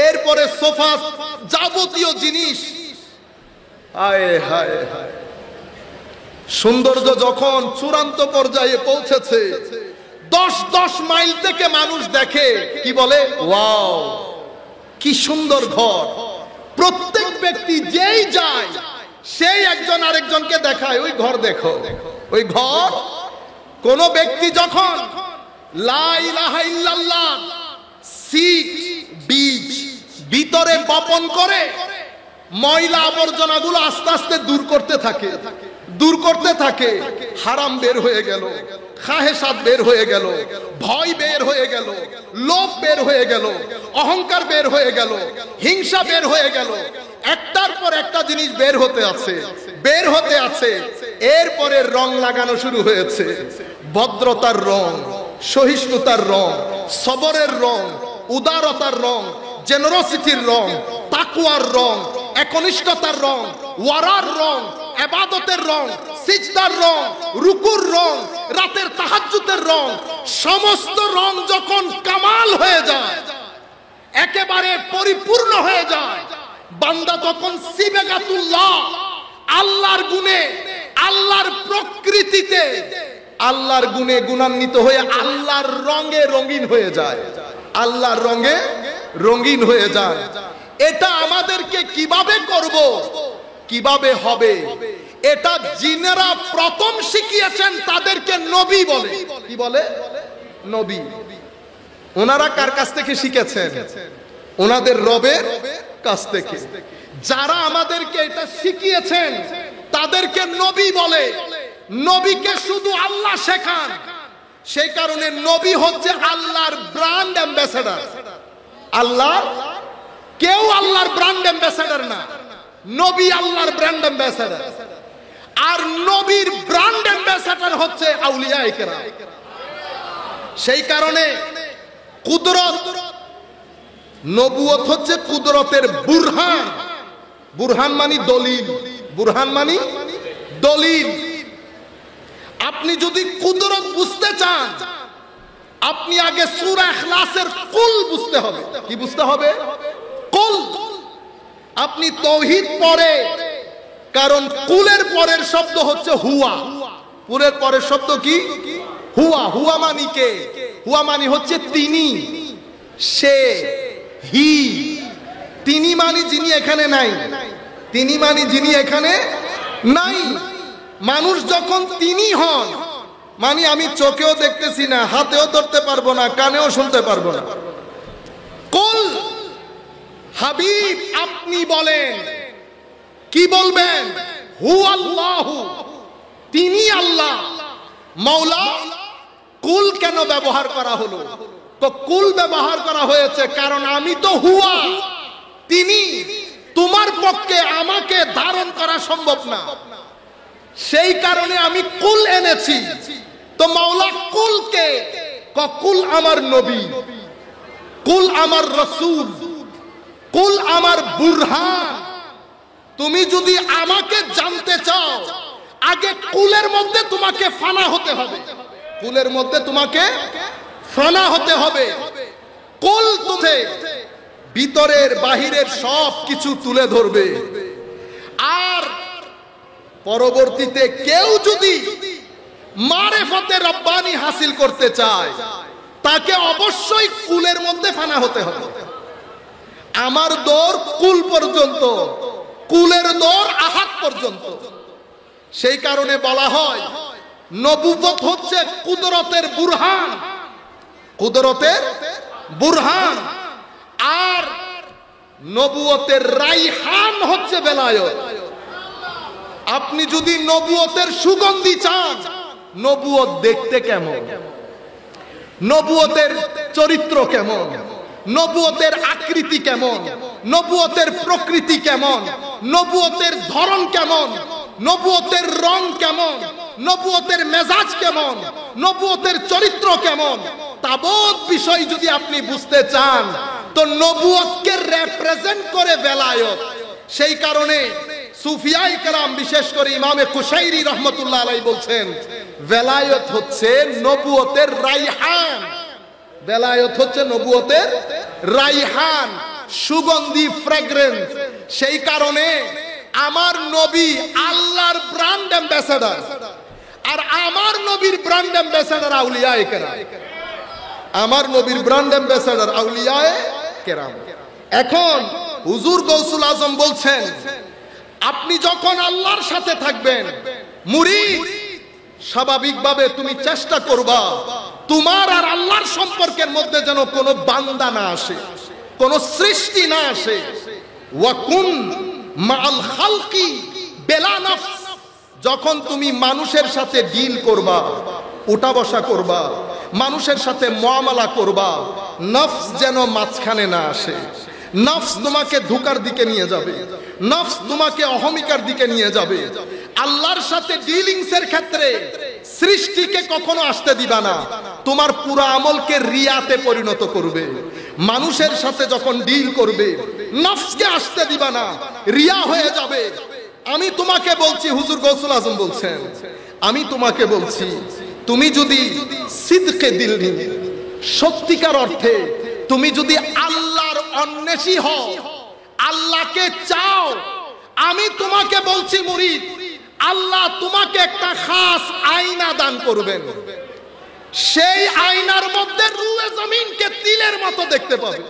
এরপরে সোফা যাবতীয় জিনিস। হায় হায় হায়, সৌন্দর্য যখন চূড়ান্ত পর্যায়ে পৌঁছেছে, 10 মাইল থেকে মানুষ দেখে, কি বলে ওয়াও কি সুন্দর ঘর। প্রত্যেক ব্যক্তি যেই যায়, সেই একজন আরেকজনকে দেখায় ওই ঘর দেখো, ওই ঘর। কোন ব্যক্তি যখন লা ইলাহা ইল্লাল্লাহ সিড বীজ ভিতরে বপন করে, ময়লা আবর্জনাগুলো আস্তে আস্তে দূর করতে থাকে, দূর করতে থাকে। হারাম বের হয়ে গেল, খাহেসাত বের হয়ে গেল, ভয় বের হয়ে গেল, লোভ বের হয়ে গেল, অহংকার বের হয়ে গেল, হিংসা বের হয়ে গেল। একটার পর একটা জিনিস বের হতে আছে, বের হতে আছে। এরপরে রং লাগানো শুরু হয়েছে। ভদ্রতার রং, সহিষ্ণুতার রং, সবরের রং, উদারতার রং, জেনারসিটির রং, তাকওয়ার রং, একনিষ্ঠতার রং, ওয়ারার রং, ইবাদতের রং, সিজদার রং, রুকুর রং, রাতের তাহাজ্জুদের রং। সমস্ত রং যখন কামাল হয়ে যায়, একেবারে পরিপূর্ণ হয়ে যায়, বান্দা তখন সিবগাতুল্লাহ, আল্লাহর গুণে, আল্লাহর প্রকৃতিতে, আল্লাহর গুণে গুণান্বিত হয়ে আল্লাহর রঙে রঙিন হয়ে যায়, আল্লাহর রঙে রঙিন হয়ে যায়। এটা আমাদেরকে কিভাবে করব, কিভাবে হবে, এটা যিনারা প্রথম শিখিয়েছেন তাদেরকে নবী বলে। কি বলে? নবী। ওনারা কার কাছ থেকে শিখেছেন? ওনাদের রবের কাছ থেকে। যারা আমাদেরকে এটা শিখিয়েছেন তাদেরকে নবী বলে। নবীকে শুধু আল্লাহ শেখান। সেই কারণে নবী হচ্ছে আল্লাহর ব্র্যান্ড অ্যাম্বাসেডর। আল্লাহ, কেউ আল্লাহর ব্র্যান্ড অ্যাম্বাসেডর না, নবী আল্লাহর ব্র্যান্ড অ্যাম্বাসেডর। আর নবীর ব্র্যান্ড অ্যাম্বাসেডর হচ্ছে আউলিয়ায়ে কেরাম। সেই কারণে কুদরত, নবুয়ত হচ্ছে কুদরতের বুরহান। বুরহান মানে দলিল, বুরহান মানে দলিল। আপনি যদি কুদরত বুঝতে চান, আপনি আগে সূরা ইখলাসের কুল বুঝতে হবে। কি বুঝতে হবে? কুল। আপনি তাওহীদ পড়ে, কারণ কুলের পরের শব্দ হচ্ছে হুয়া। কুলের পরের শব্দ কি? হুয়া। হুয়া মানে কে? হুয়া মানে হচ্ছে তিনি, সে, হি। তিনি মানে যিনি এখানে নাই, তিনি মানে যিনি এখানে নাই। মানুষ যখন তিনি হন, মানে আমি চোখেও দেখতেছি না, হাতেও ধরতে পারবো না, কানেও শুনতে পারবো না। কুল, হাবিব আপনি বলেন। কি বলবেন? হু আল্লাহু, তিনি আল্লাহ। মাওলা, কুল কেন ব্যবহার করা হলো? তো কুল ব্যবহার করা হয়েছে কারণ আমি তো হুয়া, তিনি। তোমার পক্ষে আমাকে ধারণ করা সম্ভব না, সেই কারণে আমি কুল এনেছি। তো মাওলা কুলকে, কুল আমার নবী, কুল আমার রাসূল, কুল আমার বুরহান। তুমি যদি আমাকে জানতে চাও, আগে কুলের মধ্যে তোমাকে ফানা হতে হবে। কুলের মধ্যে তোমাকে ফানা হতে হবে। কুল তুলে ভিতরের বাহিরের সব কিছু তুলে ধরবে। আর পরবর্তীতে কেউ যদি মারেফতে রব্বানি হাসিল করতে চায়, তাকে অবশ্যই কুলের মধ্যে ফানা হতে হবে। আমার দৌড় কুল পর্যন্ত, কুলের দৌড় আহাদ পর্যন্ত। সেই কারণে বলা হয় নবুয়ত হচ্ছে কুদরতের বুরহান, কুদরতের বুরহান। আর নবুয়তের রাইহান হচ্ছে বেলায়েত। আপনি যদি নবুয়তের সুগন্ধি চান, নবুয়ত দেখতে কেমন, নবুয়তের চরিত্র কেমন, নবুয়তের আকৃতি কেমন, নবুয়তের প্রকৃতি কেমন, নবুয়তের ধরন কেমন, নবুয়তের রং কেমন, নবুয়তের মেজাজ কেমন, নবুয়তের চরিত্র কেমন, তাবৎ বিষয় যদি আপনি বুঝতে চান, তো নবুয়তকে রিপ্রেজেন্ট করে বেলায়েত। সেই কারণে সুফিয়ায়ে কেরাম, বিশেষ করে ইমামে কুশাইরি রহমাতুল্লাহ আলাইহি বলছেন, বেলায়েত হচ্ছে নবুয়তের রাইহান। বেলায়েত হচ্ছে নবুয়তের রাইহান, সুগন্ধি, ফ্র্যাগ্রেন্স। সেই কারণে আমার নবী আল্লাহর ব্র্যান্ড অ্যাম্বাসেডর, আর আমার নবীর ব্র্যান্ড অ্যাম্বাসেডর আউলিয়ায়ে কেরাম। আমার নবীর ব্র্যান্ড অ্যাম্বাসেডর আউলিয়ায়ে কেরাম। এখন হুজুর গৌসুল আজম বলছেন, আপনি যখন আল্লাহর সাথে থাকবেন, মুরিদ, স্বাভাবিকভাবে তুমি চেষ্টা করবা তোমার আর আল্লাহর সম্পর্কের মধ্যে যেন কোনো বান্দা না আসে, কোনো সৃষ্টি না আসে। ওয়াকুন মাআল খালকি বেলা নফস। যখন তুমি মানুষের সাথে ডিল করবা, উঠা বসা করবা, মানুষের সাথে মুআমালা করবা, নফস যেন মাঝখানে না আসে। নফস তোমাকে ধোঁকার দিকে নিয়ে যাবে, নফস তোমাকে অহমিকার দিকে নিয়ে যাবে। আল্লাহর সাথে ডিলিংস এর ক্ষেত্রে সৃষ্টিকে কখনো আসতে দিবা না, তোমার পুরো আমলকে রিয়াতে পরিণত করবে। মানুষের সাথে যখন ডিল করবে, নফসকে আসতে দিবা না, রিয়া হয়ে যাবে। আমি তোমাকে বলছি, হুজুর গৌসুল আজম বলছেন, আমি তোমাকে বলছি, তুমি যদি সিদকে দিল নিয়ে, সত্যিকার অর্থে তুমি যদি আল্লাহর অন্বেষী হও, আল্লাহকে চাও, আমি তোমাকে বলছি মুরিদ, আল্লাহ তোমাকে একটা খাস আয়না দান করবেন। সেই আয়নার মধ্যে রুয়ে জমিনকে তিলের মতো দেখতে পাবে।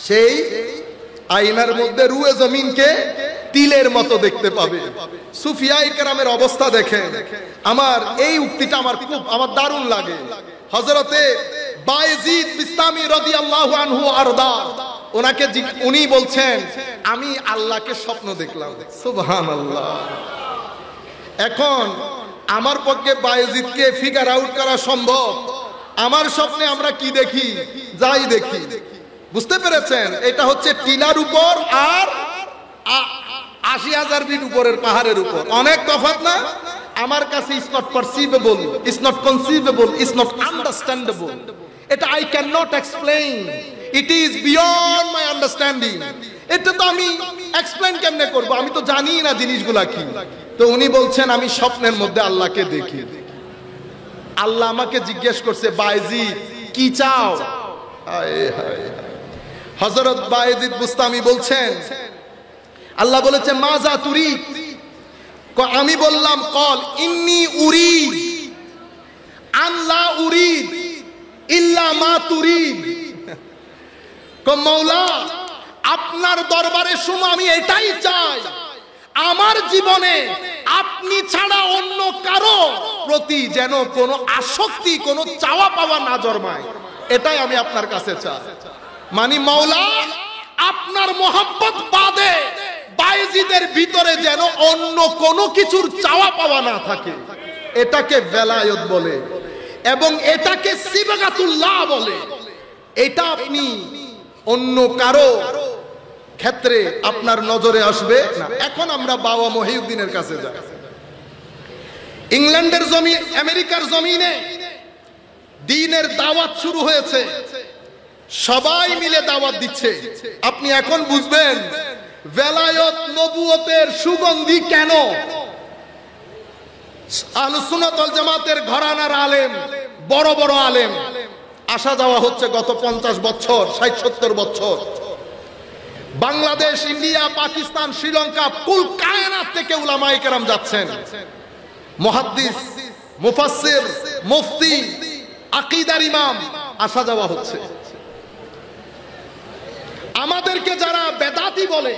সেই আয়নার মধ্যে রুয়ে জমিনকে তিলের মতো দেখতে পাবে। সুফিয়ায়ে কেরামের অবস্থা দেখেন। আমার এই উক্তিটা আমার দারুণ লাগে। হযরতে বায়েজিদ বিস্তামি রাদিয়াল্লাহু আনহু আরদা, ওনাকে উনি বলছেন, আমি আল্লাহকে স্বপ্ন দেখলাম। সুবহানাল্লাহ। এখন আমার পক্ষে বায়েজিদকে ফিগার আউট করা সম্ভব? আমার স্বপ্নে আমরা কি দেখি? যাই দেখি, বুঝতে পেরেছেন? এটা হচ্ছে টিলার উপর আর 80,000 ফিট উপরের পাহাড়ের উপর। অনেক তফাৎ না? আমার কাছে it's not perceivable, it's not conceivable, it's not understandable. এটা I can not explain, it is beyond my understanding. এটা তো আমি এক্সপ্লেইন কেমনে করব, আমি তো জানি না জিনিসগুলা কি। তো উনি বলছেন আমি স্বপ্নের মধ্যে আল্লাহকে দেখি। আল্লাহ আমাকে জিজ্ঞেস করছে, বায়েজিদ কি চাও? হযরত বায়েজিদ বুস্তামি বলছেন, আল্লাহ বলেছে মাজা তুরিদ। আমি বললাম কল ইন্নী উরিদ আন লা উরিদ ইল্লা মা তুরিদ। মওলা আপনার দরবারে শুনো, আমি এটাই চাই, আমার জীবনে আপনি ছাড়া অন্য কারো প্রতি যেন কোনো আসক্তি, কোনো চাওয়া পাওয়া না জন্মায়। এটাই আমি আপনার কাছে চাই। মানে মওলা আপনার মোহাব্বত বাদে বায়েজিদের ভিতরে যেন অন্য কোনো কিছুর চাওয়া পাওয়া না থাকে। এটাকে বেলায়েত বলে এবং এটাকে সিবগাতুল্লাহ বলে। এটা আপনি অন্য কারো ক্ষেত্রে আপনার নজরে আসবে না। এখন আমরা বাবা মহিউদ্দিনের কাছে যাই। ইংল্যান্ডের জমি, আমেরিকার জমিনে দ্বীনের দাওয়াত শুরু হয়েছে, সবাই মিলে দাওয়াত দিচ্ছে। আপনি এখন বুঝবেন বেলায়েত নবুয়তের সুগন্ধি কেন। আহলুস সুন্নাত ওয়াল জামাতের ঘরানার আলেম, বড় বড় আলেম আসা যাওয়া হচ্ছে গত 50 বছর, 60-70 বছর। বাংলাদেশ, ইন্ডিয়া, পাকিস্তান, শ্রীলঙ্কা, কুল কায়নাত থেকে উলামায়ে কেরাম যাচ্ছেন। মুহাদ্দিস, মুফাসসির, মুফতি, আকীদার ইমাম আসা যাওয়া হচ্ছে। আমাদেরকে যারা বেদাতি বলে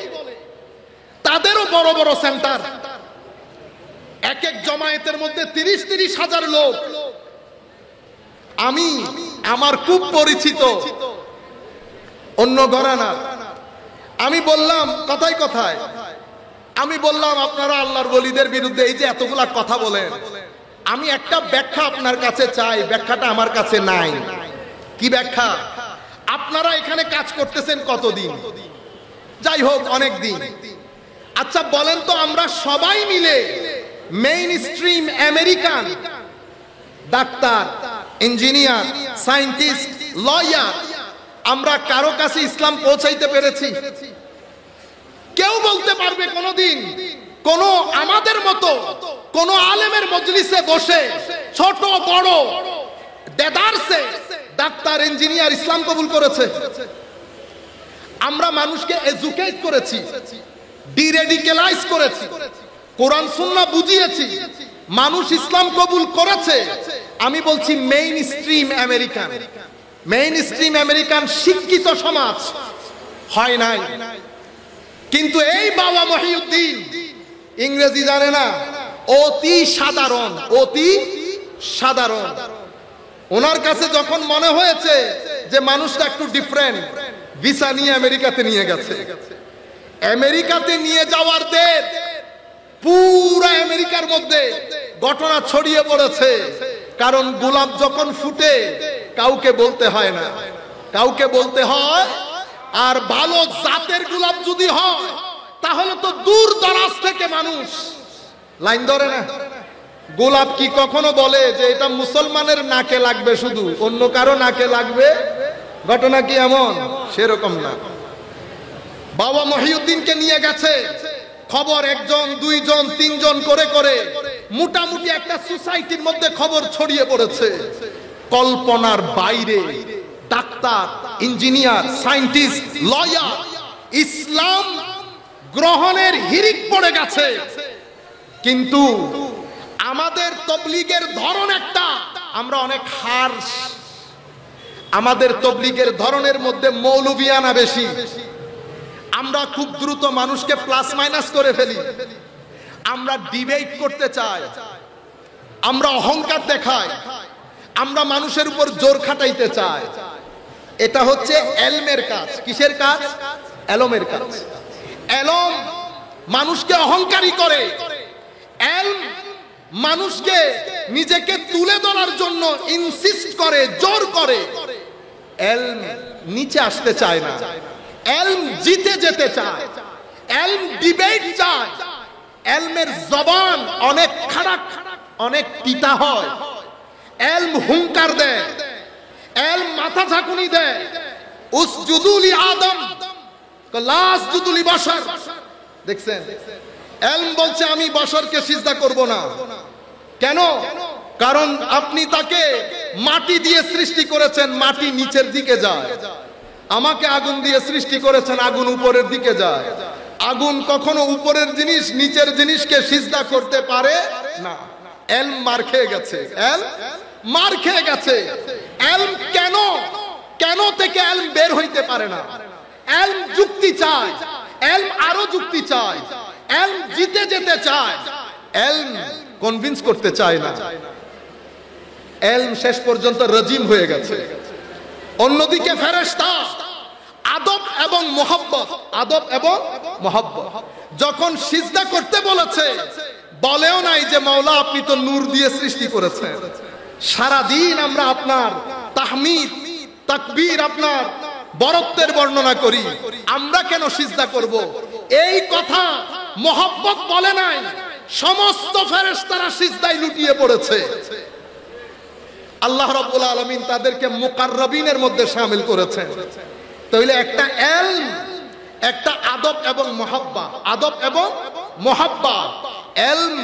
তাদেরও বড় বড় সেন্টার। এক এক জমায়েতের মধ্যে 30-30 হাজার লোক। আমি আমার খুব পরিচিত অন্য ঘরানা, আমি বললাম কথায় কথায়, আমি বললাম আপনারা আল্লাহর ওলিদের বিরুদ্ধে এই যে এতগুলা কথা বলেন, আমি একটা ব্যাখ্যা আপনার কাছে চাই। ব্যাখ্যাটা আমার কাছে নাই। কি ব্যাখ্যা? আপনারা এখানে কাজ করতেছেন কতদিন? যাই হোক, অনেক দিন। আচ্ছা বলেন তো, আমরা সবাই মিলে main stream American doctor, engineer, scientist, lawyer, আমরা কারো কাছে ইসলাম পৌঁছাইতে পেরেছি? কেউ বলতে পারবে কোনদিন কোন আমাদের মতো কোন আলেমের মজলিসে বসে ছোট বড় দেদারসে ডাক্তার, ইঞ্জিনিয়ার ইসলাম কবুল করেছে? আমরা মানুষকে এডুকেট করেছি, ডিরেডিকেলাইজ করেছি, কোরআন সুন্নাহ বুঝিয়েছি, মানুষ ইসলাম কবুল করেছে। আমি বলছি main stream American, main stream American শিক্ষিত সমাজ হয় নাই। কিন্তু এই বাবা মহিউদ্দিন ইংরেজি জানে না, অতি সাধারণ, অতি সাধারণ। ওনার কাছে যখন মনে হয়েছে যে মানুষটা একটু ডিফারেন্ট, ভিসা নিয়ে আমেরিকাতে নিয়ে গেছে। আমেরিকাতে নিয়ে যাওয়ার দের পুরো আমেরিকার মধ্যে ঘটনা ছড়িয়ে পড়েছে। কারণ গোলাপ যখন ফুটে কাউকে বলতে হয় না, কাউকে বলতে হয়। আর ভালো জাতের গোলাপ যদি হয় তাহলে তো দূর দরাজ থেকে মানুষ লাইন ধরে না। গোলাপ কি কখনো বলে যে এটা মুসলমানের নাকে লাগবে, শুধু অন্য কারো নাকে লাগবে? ঘটনা কি এমন? সেরকম না। বাবা মহিউদ্দিনকে নিয়ে গেছে, খবর একজন, দুইজন, তিনজন করে করে মোটামুটি একটা সোসাইটির মধ্যে খবর ছড়িয়ে পড়েছে। কল্পনার বাইরে ডাক্তার, ইঞ্জিনিয়ার, সায়েন্টিস্ট, লয়ার ইসলাম গ্রহণের হিড়িক পড়ে গেছে। কিন্তু আমাদের তবলিগের ধরন একটা, আমরা অনেক হার্শ। আমাদের তবলিগের ধরনের মধ্যে মৌলভিয়ানা বেশি। আমরা খুব দ্রুত মানুষকে প্লাস মাইনাস করে ফেলি। আমরা ডিবেট করতে চাই, আমরা অহংকার দেখাই, আমরা মানুষের উপর জোর খাটাইতে চাই। এটা হচ্ছে এলমের কাজ। কিসের কাজ? এলমের কাজ। এলম মানুষকে অহংকারী করে, এলম মানুষকে নিজেকে তুলে ধরার জন্য ইনসিস্ট করে, জোর করে। এলম নিচে আসতে চায় না, এলম জিতে যেতে চায়। এলম ডিবেট চায়, এলমের জবান অনেক খারাপ, অনেক পিতা হয়। এলম হুঙ্কার দেয়, এলম মাথা ঝাঁকুনি দেয়। উসজুদু লি আদম লা আসজুদু লি বাশার। দেখছেন, এলম বলছে আমি বশরকে সিজদা করব না। কেন? কারণ আপনি তাকে মাটি দিয়ে সৃষ্টি করেছেন, মাটি নিচের দিকে যায়। আমাকে আগুন দিয়ে সৃষ্টি করেছেন, আগুন উপরের দিকে যায়। আগুন কখনো উপরের জিনিস নিচের জিনিসকে সিজদা করতে পারে না। এলম মার খেয়ে গেছে, এলম মার খেয়ে গেছে। এলম কেন কেন থেকে এলম বের হইতে পারে না? এলম যুক্তি চায়, এলম আরো যুক্তি চায়, এলম জিতে যেতে চায়, এলম কনভিন্স করতে চায় না। এলম শেষ পর্যন্ত রাজিম হয়ে গেছে। অন্যদিকে ফেরেশতা আদব এবং মোহাব্বত, আদব এবং মোহাব্বত যখন সিজদা করতে বলেছে, বলেও নাই যে মাওলা আপনি তো নূর দিয়ে সৃষ্টি করেছেন। সারা দিন আমরা আপনার তাহমিদ তাকবীর, আপনার বরত্বের বর্ণনা করি, আমরা কেন সিজদা করব? এই কথা মোহাব্বত বলে নাই। সমস্ত ফেরেশতারা সিজদায় লুটিয়ে পড়েছে। আল্লাহ রাব্বুল আলামিন তাদেরকে মুকাররাবিনের মধ্যে শামিল করেছেন। তাহলে একটা এলম, একটা আদব এবং মুহাব্বা, আদব এবং মুহাব্বা। এলম,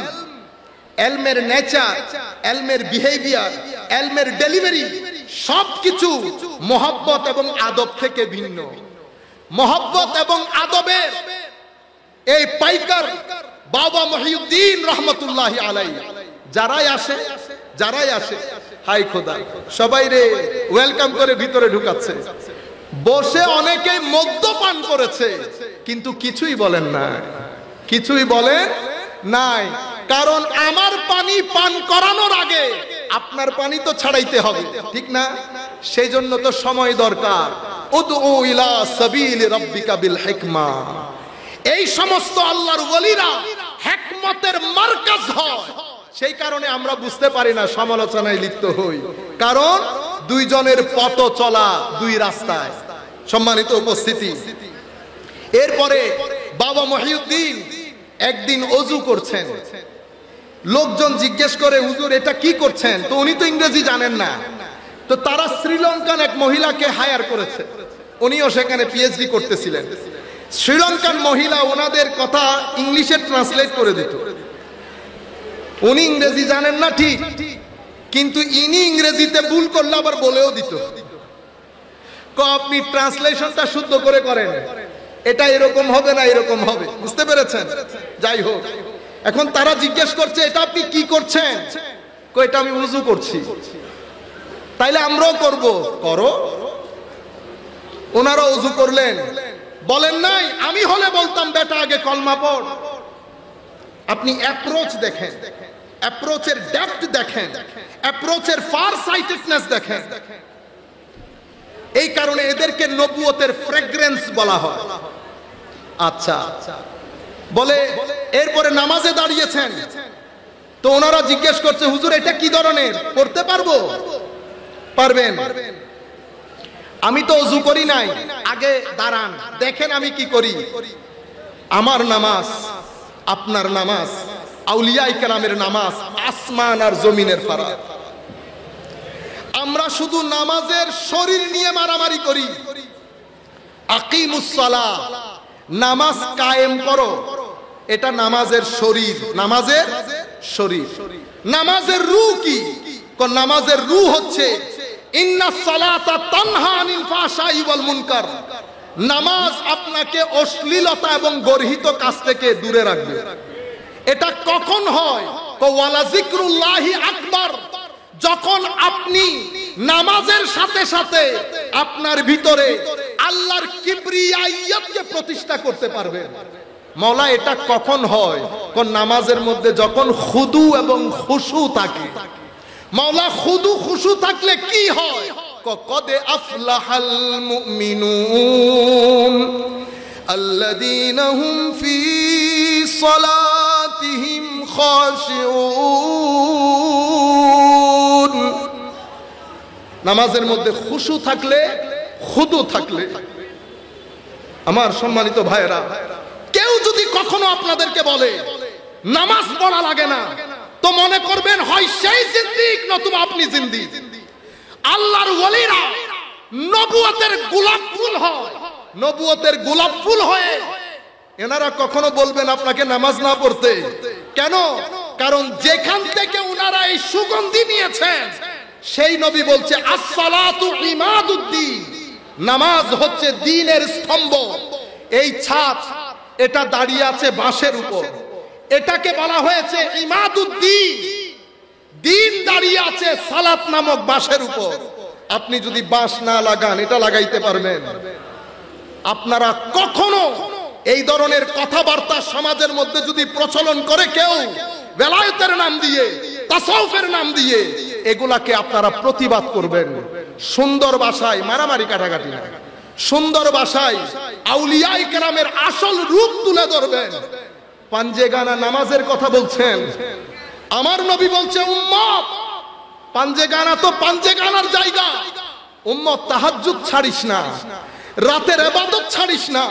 এলমের নেচার, এলমের বিহেভিয়ার, এলমের ডেলিভারি সবকিছু মুহাব্বত এবং আদব থেকে ভিন্ন। মুহাব্বত এবং আদবের এই পাইকার বাবা মহিউদ্দিন রহমতুল্লাহি আলাইহি যারাই আসে হাই খোদা সবাই রে ওয়েলকাম করে ভিতরে ঢুকাচ্ছে। বসে অনেকে মদ্যপান করেছে, কিন্তু কিছুই বলেন না, কিছুই বলেন নাই। কারণ আমার পানি পান করানোর আগে আপনার পানি তো ছাড়াইতে হবে, ঠিক না? সেই জন্য তো সময় দরকার। উদউ ইলা সাবিলি রাব্বিকা বিল হিকমা। এই সমস্ত আল্লাহর ওলিরা হিকমতের মার্কাজ হয়। সেই কারণে আমরা বুঝতে পারি না, সমালোচনায় লিপ্ত হই। কারণ দুইজনের পথ চলা দুই রাস্তায়। সম্মানিত উপস্থিতি, এরপরে বাবা মহিউদ্দিন একদিন ওযু করছেন। লোকজন জিজ্ঞেস করে, হুজুর এটা কি করছেন? তো উনি তো ইংরেজি জানেন না। তো তারা শ্রীলঙ্কান এক মহিলাকে হায়ার করেছে, উনিও সেখানে পিএইচডি করতেছিলেন। শ্রীলঙ্কান মহিলা ওনাদের কথা ইংলিশে ট্রান্সলেট করে দিত। উনি ইংরেজি জানেন না ঠিক, কিন্তু ইনি ইংরেজিতে ভুল করলে আবার বলেও দিত। আপনি ট্রান্সলেশনটা শুদ্ধ করে করেন, এটা এরকম হবে না এরকম হবে। বুঝতে পেরেছেন? যাই হোক, এখন তারা জিজ্ঞেস করছে এটা আপনি কি করছেন? এটা আমি ওযু করছি। তাইলে আমরাও করব। করো। ওনারা ওযু করলেন, বলেন নাই আমি হলে বলতাম বেটা আগে কলমা পড়। আপনি অ্যাপ্রোচ দেখেন, অ্যাপ্রোচের ডেপথ দেখেন, অ্যাপ্রোচের ফার সাইটেডনেস দেখেন। এই কারণে এদেরকে নবুয়তের ফ্রেগ্রেন্স বলা হয়। আচ্ছা, বলে এরপরে নামাজে দাঁড়িয়েছেন। তো ওনারা জিজ্ঞেস করছে, হুজুর এটা কি ধরনের? করতে পারবো? পারবেন। আমি তো ওযু করি নাই, আগে দাঁড়ান দেখেন আমি কি করি। আমার নামাজ, আপনার নামাজ, আউলিয়ায়ে কেরামের নামাজ আসমান আর জমিনের ফারাক। আমরা শুধু নামাজের শরীর নিয়ে মারামারি করি। আকিমুস সালাহ, নামাজ কায়েম করো, এটা নামাজের শরীর, নামাজের শরীর। নামাজের রূহ কি? নামাজের রূহ হচ্ছে ইন্নাস সালাতা তানহা আনিল ফাহশাই ওয়াল মুনকার। নামাজ আপনাকে অশ্লীলতা এবং গর্হিত কাজ থেকে দূরে রাখবে। এটা কখন হয়? ওয়ালা যিকরুল্লাহি আকবার। যখন আপনি নামাজের সাথে সাথে আপনার ভিতরে আল্লাহর কিবরিয়াইয়তকে প্রতিষ্ঠা করতে পারবেন। মাওলা এটা কখন হয়? কোন নামাজের মধ্যে যখন খুদু এবং খুশু থাকে। মাওলা খুদু খুশু থাকলে কি হয়? কদ আফলাহাল মুমিনুন আল্লাযীনা হুম ফি সালাতিহিম খাশিউন। নামাজের মধ্যে খুশু থাকলে, খুদু থাকলে, আমার সম্মানিত ভাইরা, কেউ যদি কখনো আপনাদেরকে বলে নামাজ পড়া লাগে না, তো মনে করবেন হয় সেই জিন্দিক নতুবা আপনি জিন্দিক। আল্লাহর ওয়ালিরা নবুয়তের গোলাপ ফুল হয়, নবুয়তের গোলাপ ফুল হয়ে এনারা কখনো বলবেন আপনাকে নামাজ না পড়তে। কেন? কারণ যেখান থেকে ওনারা এই সুগন্ধি নিয়েছেন সেই নবী বলছে আসসালাতু ইমাদুদ্দিন, নামাজ হচ্ছে দ্বীনের স্তম্ভ। এই ছাদ এটা দাঁড়িয়ে আছে বাঁশের উপর, এটাকে বলা হয়েছে ইমাদুদ্দিন। দ্বীন দাঁড়িয়ে আছে সালাত নামক বাঁশের উপর। আপনি যদি বাঁশ না লাগান এটা লাগাইতে পারবেন? আপনারা কখনো এই ধরনের কথাবার্তা সমাজের মধ্যে যদি প্রচলন করে কেউ বেলায়েতের নাম দিয়ে, তাসাউফের নাম দিয়ে, এগুলাকে আপনারা প্রতিবাদ করবেন সুন্দর ভাষায়, মারামারি কাটাকাটি না, সুন্দর ভাষায় আউলিয়ায়ে কেরামের আসল রূপ তুলে ধরবেন। পাঞ্জেগানা নামাজের কথা বলছেন, আমার নবী বলছে উম্মত পাঞ্জেগানা তো পাঞ্জেগানার জায়গা, উম্মত তাহাজ্জুদ ছাড়িস না, রাতের ইবাদত ছাড়িস না।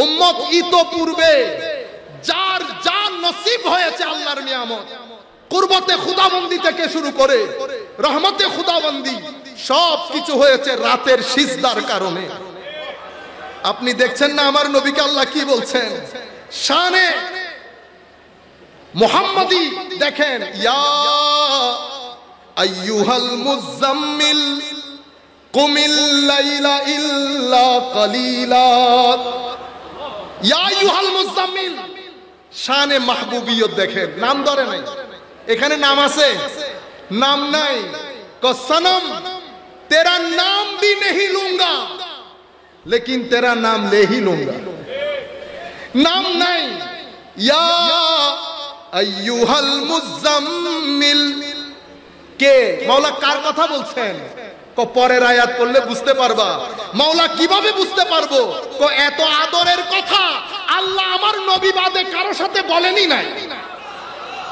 উম্মত ইতোপূর্বে যার যা নসিব হয়েছে আল্লাহর নিয়ামত, কুরবতে খুদাবন্দি থেকে শুরু করে রহমতে খুদাবন্দি সব কিছু হয়েছে রাতের সিজদার কারণে। আপনি দেখছেন না আমার নবীকে আল্লাহ কি বলছেন শানে মুহাম্মাদি? দেখেন, ইয়া আইয়ুহাল মুজাম্মিল কুমিল লাইলা ইল্লা কালিলা। ইয়া আইয়ুহাল মুজাম্মিল, শানে মাহবুবিয়ত দেখেন, নাম ধরে নাই, এখানে নাম আছে, নাম নাই। সনম তেরা নাম भी नहीं लूंगा लेकिन तेरा नाम ले ही लूंगा, नाम নাই। ইয়া আইয়ুহাল মুজাম্মিল, কে? মাওলা কার কথা বলছেন? পরের আয়াত পড়লে বুঝতে পারবা। মাওলা কিভাবে বুঝতে পারবো? এত আদরের কথা আল্লাহ আমার নবী বাদে কারো সাথে বলেনি নাই।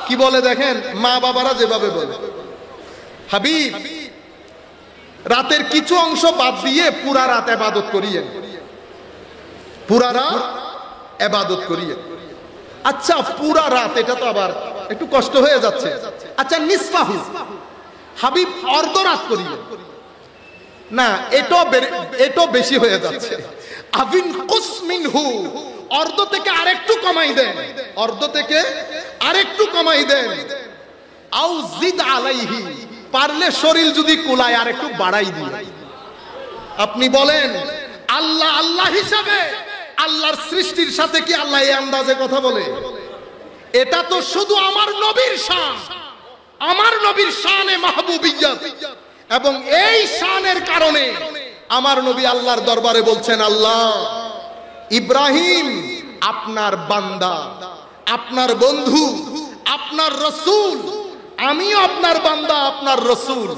কি বলে দেখেন, মা বাবারা যেভাবে বলে, হাবিব রাতের কিছু অংশ বাদ দিয়ে পুরা রাত ইবাদত করিয়ে, পুরা রাত ইবাদত করিয়ে। আচ্ছা পুরা রাত, এটা তো আবার একটু কষ্ট হয়ে যাচ্ছে। আচ্ছা নিসফাহু, হাবিব অর্ধ রাত করিয়ে না, এটা বেশি হয়ে যাচ্ছে। আবিন কুস মিনহু, অর্ধ থেকে আরেকটু কমাই দেন, অর্ধ থেকে আরেকটু কমাই দেন। আও জিদ আলাইহি, পারলে শরীর যদি কুলায় আরেকটু বাড়াই দিন। আপনি বলেন আল্লাহ আল্লাহ হিসাবে আল্লাহর সৃষ্টির সাথে কি আল্লাহ এই আন্দাজে কথা বলে? এটা তো শুধু আমার নবীর শান, আমার নবীর শানে মাহবুবিয়ত, এবং এই শানের কারণে আমার নবী আল্লাহর দরবারে বলছেন, আল্লাহ ইব্রাহিম আপনার বান্দা, আপনার বন্ধু, আপনার রাসূল, আমিও আপনার বান্দা, আপনার রাসূল,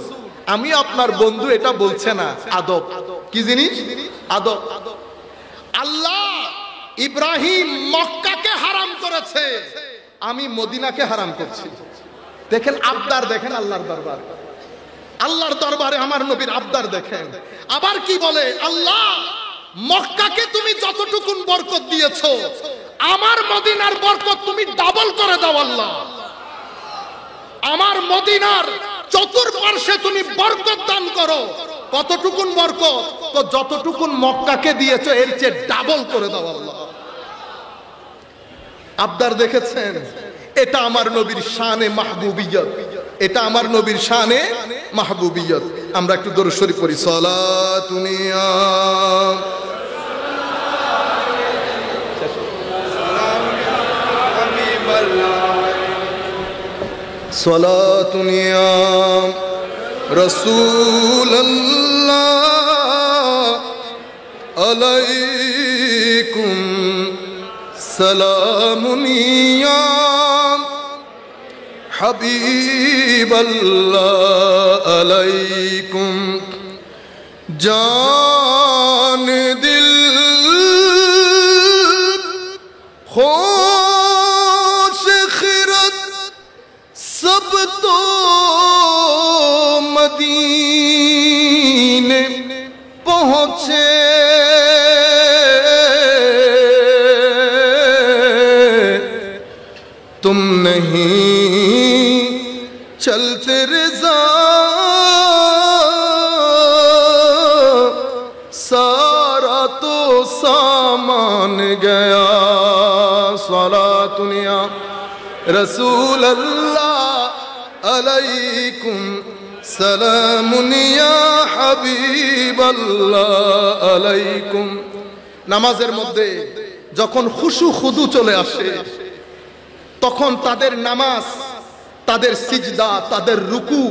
আমি আপনার বন্ধু। এটা বলছে না, আদব। কি জিনিস? আদব। আল্লাহ ইব্রাহিম মক্কাকে হারাম করেছে, আমি মদিনাকে হারাম করছি। দেখেন আবদার, দেখেন আল্লাহর দরবার, আল্লাহর দরবারে আমার নবীর আবদার দেখেন। আবার কি বলে, আল্লাহ মক্কাকে তুমি যতটুকু বরকত দিয়েছো, আমার মদিনার বরকত তুমি ডাবল করে দাও। আল্লাহ আমার মদিনার চতুর্পার্শ্বে তুমি বরকত দান করো। কতটুকুন বরকত? তো যতটুকুন মক্কাকে দিয়েছো এর চেয়ে ডাবল করে দাও আল্লাহ। আবদার দেখেছেন? এটা আমার নবীর শানে মাহবুবিয়ত, এটা আমার নবীর শানে মাহবুবিয়ত। আমরা একটু দরুদ শরীফ পড়ি। সালাতুনিয়া সালাতুনিয়া রাসূলুল্লাহ আলাইকুম সালামুনিয়া হাবিবাল্লাহ আলাইকুম জান দিল খোশ খিরত সব তো মদীনে পहुंचे नहीं चलते रज़ा सारा तो सामान गया सलातुन या रसूल अल्लाह अलैकुम सलामुन या हबीब अल्लाह अलैकुम। নামাজের মধ্যে যখন খুশু খুদু চলে আসে তখন তাদের নামাজ, তাদের সিজদা, তাদের রুকু,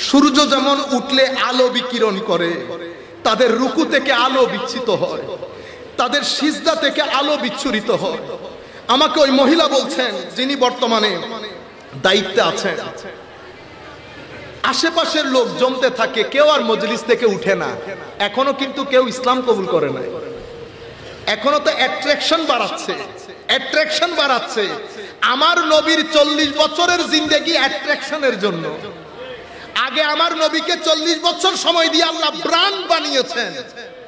সূর্য যেমন উঠলে আলো বিকিরণ করে, তাদের রুকু থেকে আলো বিচ্ছিত হয়, তাদের সিজদা থেকে আলো বিচ্ছুরিত হয়। আমাকে ওই মহিলা বলছেন, যিনি বর্তমানে দায়িত্বে আছেন, আশেপাশের লোক জমতে থাকে, কেউ আর মজলিস থেকে উঠে না। এখনো কিন্তু কেউ ইসলাম কবুল করে নাই। এখনো তো অ্যাট্রাকশন বাড়াচ্ছে। আমার নবীর 40 বছরের জিন্দেগি অ্যাট্রাকশনের জন্য। আগে আমার নবীকে 40 বছর সময় দিয়ে আল্লাহ ব্র্যান্ড বানিয়েছেন।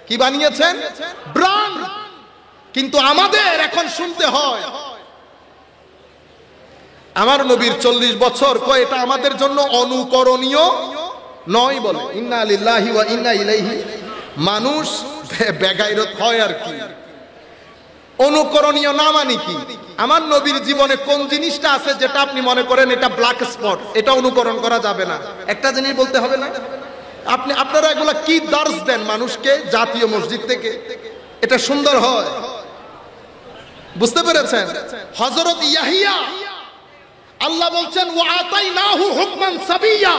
কি বানিয়েছেন? ব্র্যান্ড। কিন্তু আমাদের এখন শুনতে হয় আমার নবীর 40 বছর, কয় এটা আমাদের জন্য অনুকরণীয় নয় বলে। ইন্না লিল্লাহি ওয়া ইন্না ইলাইহি। মানুষ বেগাইরত হয় আর কি। অনুকরণীয় না মানে কি? আমার নবীর জীবনে কোন জিনিসটা আছে যেটা আপনি মনে করেন এটা ব্ল্যাক স্পট, এটা অনুকরণ করা যাবে না? একটা জিনিস বলতে হবে না? আপনারা এগুলা কি দার্স দেন মানুষকে জাতীয় মসজিদ থেকে? এটা সুন্দর হয়, বুঝতে পেরেছেন? হযরত ইয়াহিয়া, আল্লাহ বলছেন ওয়া আতাইনাহু হুকমান সাবিয়্যা,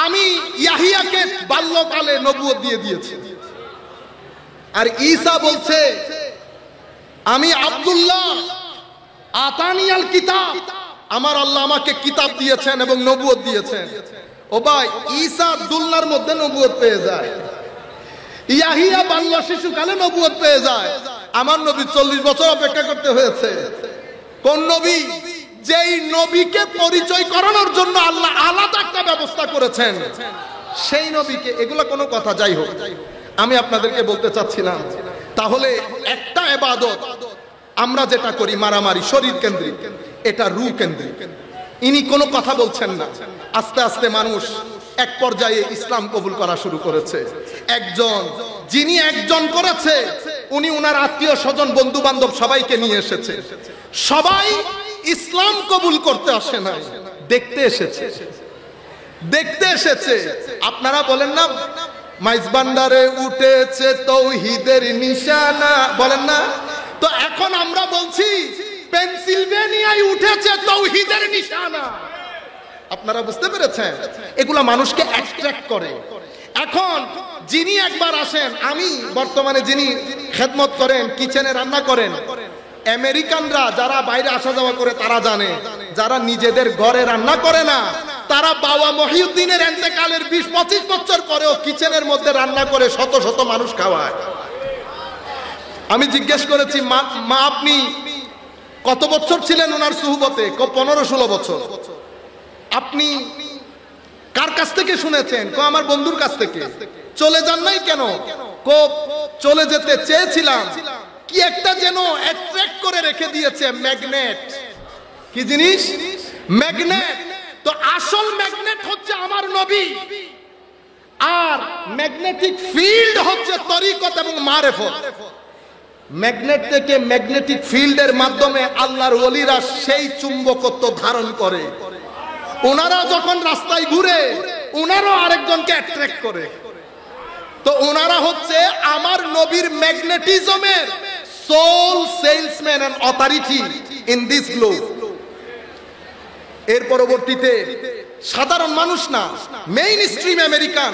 আমি ইয়াহিয়াকে বাল্যকালে নবুয়ত দিয়ে দিয়েছি। আর ঈসা বলছে আমি আব্দুল্লাহ আতানিয়াল কিতাব, আমার আল্লাহ আমাকে কিতাব দিয়েছেন এবং নবুয়ত দিয়েছেন। ও ভাই, ঈসা আব্দুল্লাহর মধ্যে নবুয়ত পেয়ে যায়, ইয়াহিয়া বাল্য শিশুকালে নবুয়ত পেয়ে যায়। আমার নবী 40 বছর অপেক্ষা করতে হয়েছে। কোন নবী? যেই নবীকে পরিচয় করানোর জন্য আল্লাহ আলাদা একটা ব্যবস্থা করেছেন, সেই নবীকে। এগুলা কোনো কথা, যাই হোক, আমি আপনাদেরকে বলতে চাচ্ছিলাম, তাহলে একটা ইবাদত আমরা যেটা করি মারামারি শরীর কেন্দ্রিক, এটা রূহ কেন্দ্রিক। ইনি কোনো কথা বলছেন না। আস্তে আস্তে মানুষ এক পর্যায়ে ইসলাম কবুল করা শুরু করেছে। যিনি একজন করেছে, উনি উনার আত্মীয় স্বজন বন্ধু বান্ধব সবাইকে নিয়ে এসেছে। সবাই ইসলাম কবুল করতে আসে না, দেখতে এসেছে। আপনারা বলেন না মাইজবান্ডারে উঠেছে তৌহিদের নিশানা, বলেন না? তো এখন আমরা বলছি পেনসিলভেনিয়ায় উঠেছে তৌহিদের নিশানা। আপনারা বুঝতে পেরেছেন? এগুলা মানুষকে অ্যাট্রাক্ট করে। এখন যিনি একবার আসেন, আমি বর্তমানে যিনি খেদমত করেন, কিচেনে রান্না করেন, আমেরিকানরা যারা বাইরে আসা যাওয়া করে তারা জানে, যারা নিজেদের ঘরে রান্না করে না, তারা বাবা মহিউদ্দিনের ইন্তেকালের 20-25 বছর পরেও কিচেনের মধ্যে রান্না করে শত শত মানুষ খাওয়ায়। আমি জিজ্ঞেস করেছি, মা আপনি কত বছর ছিলেন ওনার সুহবতে? 15-16 বছর। আপনি কার কাছ থেকে শুনেছেন? আমার বন্ধুর কাছ থেকে। চলে যান নাই কেন? চলে যেতে চেয়েছিলাম, কি একটা যেন অ্যাট্রাক্ট করে রেখে দিয়েছে ম্যাগনেট। কি জিনিস? ম্যাগনেট। তো আসল ম্যাগনেট হচ্ছে আমার নবী, আর ম্যাগনেটিক ফিল্ড হচ্ছে তরিকত এবং মারেফত। ম্যাগনেট থেকে ম্যাগনেটিক ফিল্ডের মাধ্যমে আল্লাহর ওলিরা সেই চুম্বকত্ব ধারণ করে। ওনারা যখন রাস্তায় ঘুরে, ওনারাও আরেকজনকে অ্যাট্রাক্ট করে। তো ওনারা হচ্ছে আমার নবীর ম্যাগনেটিজমের sole salesman and authority in this globe. এর পরবর্তীতে সাধারণ মানুষ না, মেইন স্ট্রিম আমেরিকান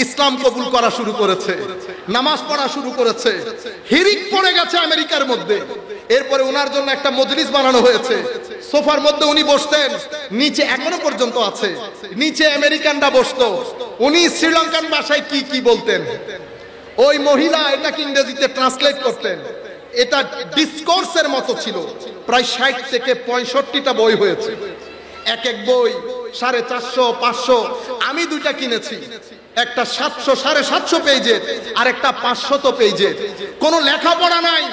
ইসলাম কবুল করা শুরু করেছে, নামাজ পড়া শুরু করেছে, হিরিক পড়ে গেছে আমেরিকার মধ্যে। এরপরে ওনার জন্য একটা মজলিস বানানো হয়েছে। সোফার মধ্যে উনি বসতেন, নিচে এখনো পর্যন্ত আছে, নিচে আমেরিকানরা বসতো। উনি শ্রীলঙ্কান ভাষায় কি কি বলতেন, ওই মহিলা এটাকে ইংরেজিতে ট্রান্সলেট করতেন। এটা ডিসকোর্সের মতো ছিল। প্রায় 60 থেকে 65টা বই হয়েছে। এক এক বই 450, 500। আমি দুইটা কিনেছি, একটা 700, 750 পেজের, আর একটা 500 পেজের। কোনো লেখাপড়া নাই,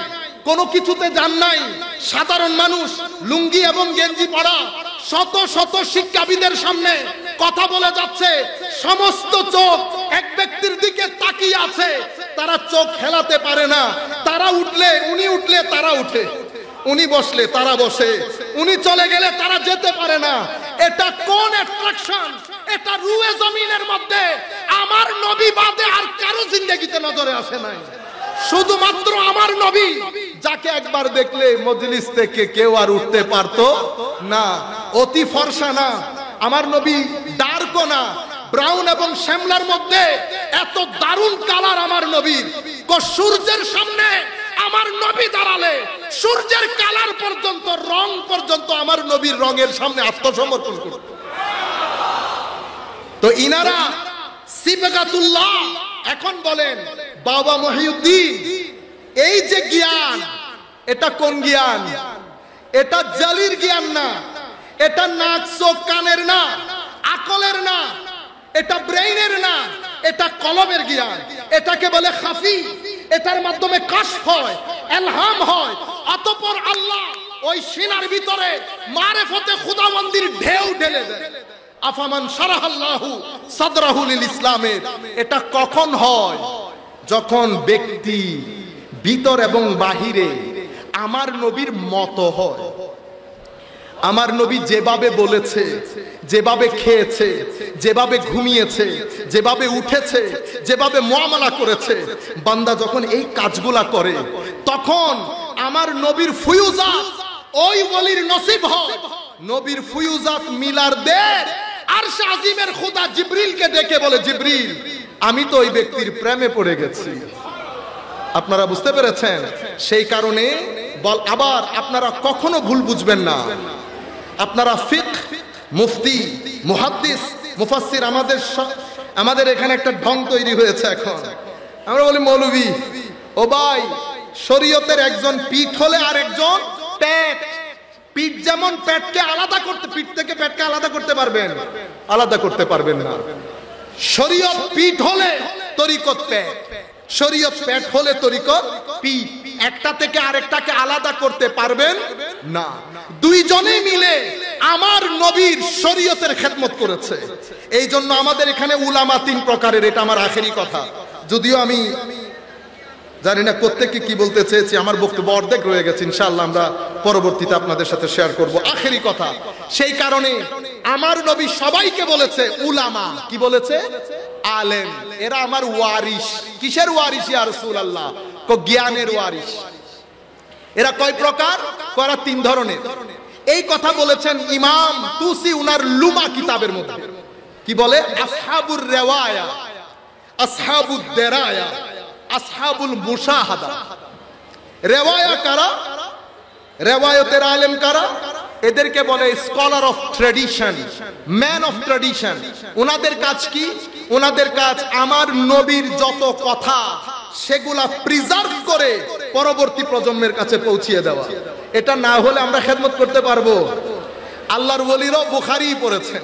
কোনো কিছুতে যান নাই, সাধারণ মানুষ লুঙ্গি এবং গেঞ্জি পরা শত শত শিক্ষাবিদের সামনে কথা বলে যাচ্ছে, সমস্ত চোখ এক ব্যক্তির দিকে তাকিয়ে আছে, তারা চোখ হেলাতে পারে না। তারা উঠলে উনি উঠলে তারা উঠে, উনি বসলে তারা বসে, উনি চলে গেলে তারা যেতে পারে না। এটা কোন অ্যাট্রাকশন? এটা রুয়ে জমিনের মধ্যে আমার নবী বাদে আর কারো জিন্দেগিতে নজরে আসে নাই, শুধুমাত্র আমার নবী, যাকে একবার দেখলে মজলিস থেকে কেউ আর উঠতে পারতো না। অতি ফর্সা না, আমার নবী ডার্কও না, ব্রাউন এবং শ্যামলার মধ্যে এত দারুণ কালার আমার নবীর। সূর্যের সামনে আমার নবী দাঁড়ালে সূর্যের কালার পর্যন্ত, রং পর্যন্ত আমার নবীর রঙের সামনে আত্মসমর্পণ করত। তো ইনারা সিবগাতুল্লাহ। এখন বলেন বাবা মহিউদ্দিন, এই যে জ্ঞান, এটা কোন জ্ঞান? এটা জালির জ্ঞান না, এটা নাক চোখ কানের না, আকলের না, এটা ব্রেইনের না, এটা কলবের জ্ঞান। এটাকে বলে খাফি। এটার মাধ্যমে কাশফ হয়, ইলহাম হয়, অতঃপর আল্লাহ ওই সিনার ভিতরে মারিফতে খুদাবন্দির ঢেউ ঢেলে দেয়। আফামান শারাহাল্লাহু সাদরাহু লিল ইসলামের। এটা কখন হয়? যখন ব্যক্তি ভিতর এবং বাহিরে আমার নবীর মতো হয়। আমার নবী যেভাবে বলেছে, যেভাবে খেয়েছে, যেভাবে ঘুমিয়েছে, যেভাবে উঠেছে, যেভাবে মুআমালা করেছে, বান্দা যখন এই কাজগুলা করে, তখন আমার নবীর ফুয়ুজাত ওই ওলির নসিব হয়। নবীর ফুয়ুজাত মিলার দের আরশ আজিমের খোদা জিবরিলকে ডেকে বলে, জিবরিল, আমি তো ওই ব্যক্তির প্রেমে পড়ে গেছি। আপনারা বুঝতে পেরেছেন? সেই কারণে আবার আপনারা কখনো ভুল বুঝবেন না। আপনারা ফিকহ, মুফতি, মুহাদ্দিস, মুফাসসির, আমাদের এখানে একটা ঢং তৈরি হয়েছে এখন। আমরা বলি মৌলভী, ও ভাই, শরীয়তের একজন পিঠ হলে আর একজন পেট। পিঠ যেমন পেটকে আলাদা করতে, পিঠ থেকে পেটকে আলাদা করতে পারবেন, আলাদা করতে পারবেন না। শরীয়ত পিঠ হলে তরিকত পেট, শরীয়ত পেট হলে তরিকত পিঠ। একটা থেকে আরেকটাকে আলাদা করতে পারবেন না। দুইজনেই মিলে আমার নবীর শরীয়তের খেদমত করেছে। এই জন্য আমাদের এখানে উলামা তিন প্রকারের। এটা আমার আখেরি কথা, যদিও আমি জানি না প্রত্যেককে কি বলতে চেয়েছি। আমার বক্তব্য অর্ধেক রয়ে গেছে, ইনশাআল্লাহ আমরা পরবর্তীতে আপনাদের সাথে শেয়ার করব। আখেরি কথা, সেই কারণে আমার নবী সবাইকে বলেছে উলামা। কি বলেছে? আলেম। এরা আমার ওয়ারিস। কিসের ওয়ারিস ইয়া রাসূলুল্লাহ? জ্ঞানের ওয়ারিস। এরা কয় প্রকার? এরা তিন ধরনের। এই কথা বলেছেন ইমাম তুসি উনার লুমা কিতাবের মধ্যে। কি বলে? আসহাবুর রিওয়ায়া, আসহাবুদ দেরায়া, আসহাবুল মুশাহাদা। রিওয়ায়া কারা? রিওয়ায়াতের আলেম কারা? এদেরকে বলে scholar of tradition, man of tradition. ওনাদের কাজ কি? ওনাদের কাজ আমার নবীর যত কথা সেগুলা প্রিজার্ভ করে পরবর্তী প্রজন্মের কাছে পৌঁছিয়ে দেওয়া। এটা না হলে আমরা খেদমত করতে পারবো? আল্লাহর ওলিরাও বুখারী পড়েছেন,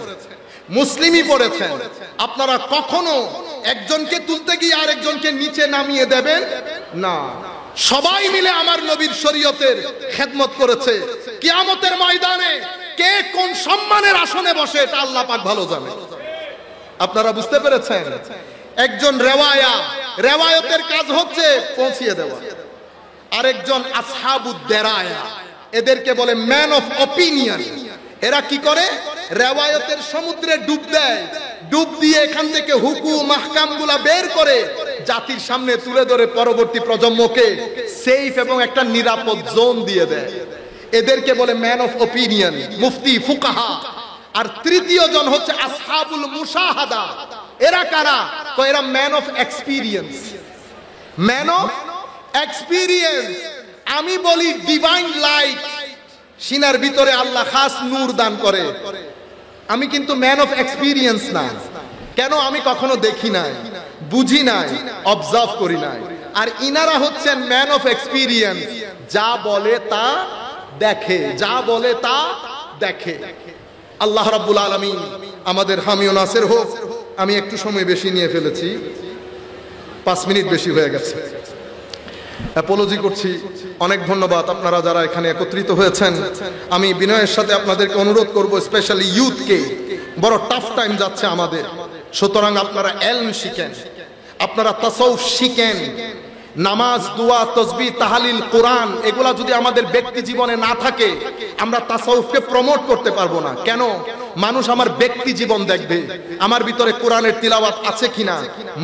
মুসলিমই পড়েছেন। আপনারা কখনো একজনকে তুলতে গিয়ে আরেকজনকে নিচে নামিয়ে দেবেন না। সবাই মিলে আমার নবীর শরীয়তের খেদমত করেছে। কিয়ামতের ময়দানে কে কোন সম্মানের আসনে বসে এটা আল্লাহ পাক ভালো জানে। আপনারা বুঝতে পেরেছেন? একজন রেওয়ায়া, রেওয়ায়তের কাজ হচ্ছে পৌঁছিয়ে দেওয়া। আরেকজন আসহাবুদ দেরায়া, এদেরকে বলে ম্যান অফ অপিনিয়ন। এরা কি করে? রেওয়ায়তের সমুদ্রে ডুব দেয়, ডুব দিয়ে এখান থেকে হুকুম আহকামগুলা বের করে জাতির সামনে তুলে ধরে পরবর্তী প্রজন্মকে সেফ এবং একটা নিরাপদ জোন দিয়ে দেয়। এদেরকে বলে ম্যান অফ অপিনিয়ন, মুফতি, ফুকাহা। আর তৃতীয় জন হচ্ছে আসহাবুল মুশাহাদা। এরা কারা? তো এরা man of experience, man of experience. আমি বলি ডিভাইন লাইট, সিনার ভিতরে আল্লাহ খাস নূর দান করে। আমি কিন্তু ম্যান অফ এক্সপিরিয়েন্স না। কেন? আমি কখনো দেখি নাই, বুঝি নাই, অবজার্ভ করি নাই। আর ইনারা হচ্ছেন ম্যান অফ এক্সপিরিয়েন্স, যা বলে তা দেখে, যা বলে তা দেখে। আল্লাহ রাব্বুল আলামিন আমাদের হামি ও নাসির হোক। আমি একটু সময় বেশি নিয়ে ফেলেছি, 5 মিনিট বেশি হয়ে গেছে। অ্যাপোলজি করছি। অনেক ধন্যবাদ আপনারা যারা এখানে একত্রিত হয়েছেন। আমি বিনয়ের সাথে আপনাদেরকে অনুরোধ করব, স্পেশালি ইউথকে, বড় টাফ টাইম যাচ্ছে আমাদের, সুতরাং আপনারা ইলম শিখেন, আপনারা তাসাউফ শিখেন। নামাজ, দোয়া, তাসবিহ, তাহলিল, কোরআন এগুলা যদি আমাদের ব্যক্তি জীবনে না থাকে, আমরা তাসাউফকে প্রমোট করতে পারবো না। কেন? মানুষ আমার ব্যক্তি জীবন দেখবে, আমার ভিতরে কোরআনের তিলাওয়াত আছে কিনা,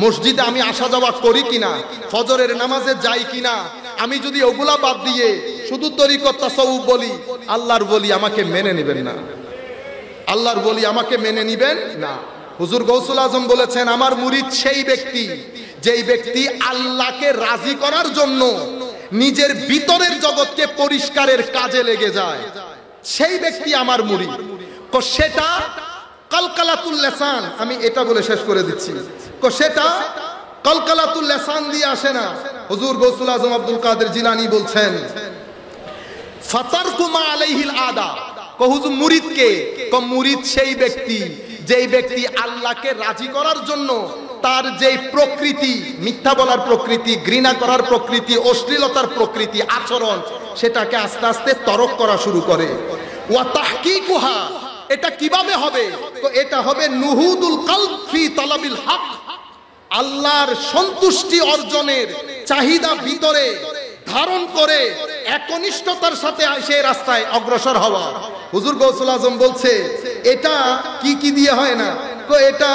মসজিদে আমি আসা যাওয়া করি কিনা, ফজরের নামাজে যাই কিনা। আমি যদি ওগুলা বাদ দিয়ে শুধু তরিকত তাসাউফ বলি, আল্লাহর বলি আমাকে মেনে নেবেন না, আল্লাহর বলি আমাকে মেনে নিবেন না। হুজুর গৌসুল আজম বলেছেন, আমার মুরিদ সেই ব্যক্তি যেই ব্যক্তি আল্লাহকে রাজি করার জন্য নিজের ভিতরের জগৎকে পরিষ্কারের কাজে লেগে যায়, সেই ব্যক্তি আমার মুরিদ। তো সেটা কলকলাতুল লিসান, আমি এটা বলে শেষ করে দিচ্ছি, তো সেটা কলকলাতুল লিসান দিয়ে আসে না। হুজুর গৌসুল আজম আব্দুল কাদের জিলানী বলছেন, ফাতারকু মা আলাইহিল আদা। হুজুর মুরিদ কে? মুরিদ সেই ব্যক্তি যেই ব্যক্তি আল্লাহকে রাজি করার জন্য তার যেই প্রকৃতি, মিথ্যা বলার প্রকৃতি, ঘৃণা করার প্রকৃতি, অশ্লীলতার প্রকৃতি, আচরণ, সেটাকে আস্তে আস্তে তরক করা শুরু করে। ওয়া তাহকিকুহা, এটা কিভাবে হবে? তো এটা হবে নুহুদুল কলব ফি তালাবিল হক, আল্লাহর সন্তুষ্টি অর্জনের চাহিদা ভিতরে ধারণ করে একনিষ্ঠতার সাথে সেই রাস্তায় অগ্রসর হওয়া। হুজুর গৌসুল আজম বলছে এটা কি দিয়ে হয় না, তো এটা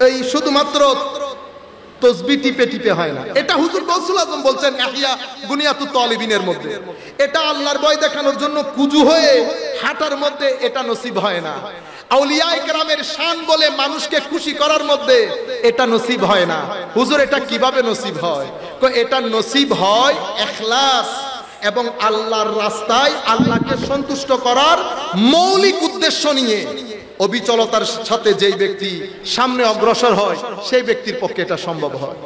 এই শুধুমাত্র তসবিহ টিপে টিপে হয় না। এটা হুজুর গৌসুল আজম বলছেন ইহয়া বুনিয়াতুত তালিবিনের মধ্যে, এটা আল্লাহর ভয় দেখানোর জন্য কুজু হয়ে হাঁটার মধ্যে এটা নসিব হয় না। আউলিয়ায়ে কেরামের শান বলে মানুষকে খুশি করার মধ্যে এটা নসিব হয় না। হুজুর এটা কিভাবে নসিব হয়? তো এটা নসিব হয় ইখলাস এবং আল্লাহর রাস্তায় আল্লাহকে সন্তুষ্ট করার মৌলিক উদ্দেশ্য নিয়ে অবিচলতার সাথে যেই ব্যক্তি সামনে অগ্রসর হয়, সেই ব্যক্তির পক্ষে এটা সম্ভব হয়।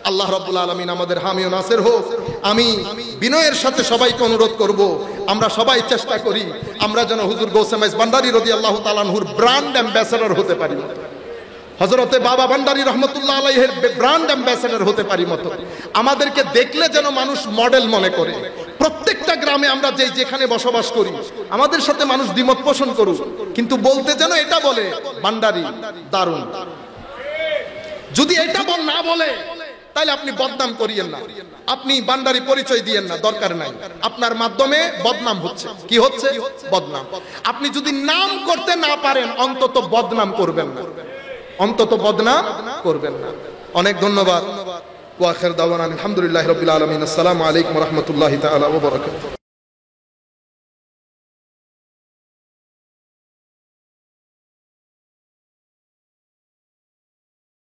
আল্লাহ রাব্বুল আলামিন আমাদের হামি ও নাসির হোক। আমি বিনয়ের সাথে সবাইকে অনুরোধ করব, আমরা সবাই চেষ্টা করি আমরা যেন হুজুর গৌসে মাইজ ভান্ডারী রাদিয়াল্লাহু তাআলা আনহুর ব্র্যান্ড অ্যাম্বাসেডর হতে পারি, হযরতে বাবা ভান্ডারী রহমতুল্লাহ আলাইহির ব্র্যান্ড অ্যাম্বাসেডর হতে পারি মতো। আমাদেরকে দেখলে যেন মানুষ মডেল মনে করে। প্রত্যেকটা গ্রামে আমরা যেখানে বসবাস করি, আমাদের সাথে মানুষ দ্বিমত পোষণ করুক, কিন্তু বলতে যেন এটা বলে ভান্ডারী দারুণ। যদি এটা না বলে তাহলে আপনি বদনাম করিয়েন না, আপনি ভান্ডারী পরিচয় দিয়েন না, দরকার নাই। আপনার মাধ্যমে বদনাম হচ্ছে। কি হচ্ছে? বদনাম। আপনি যদি নাম করতে না পারেন, অন্তত বদনাম করবেন না, অন্তত বদনাম করবেন না। অনেক ধন্যবাদ। ওয়া আখির দাওয়ানা আলহামদুলিল্লাহি রাব্বিল আলামিন। আসসালামু আলাইকুম ওয়া রাহমাতুল্লাহি তাআলা ওয়া বারাকাতুহু।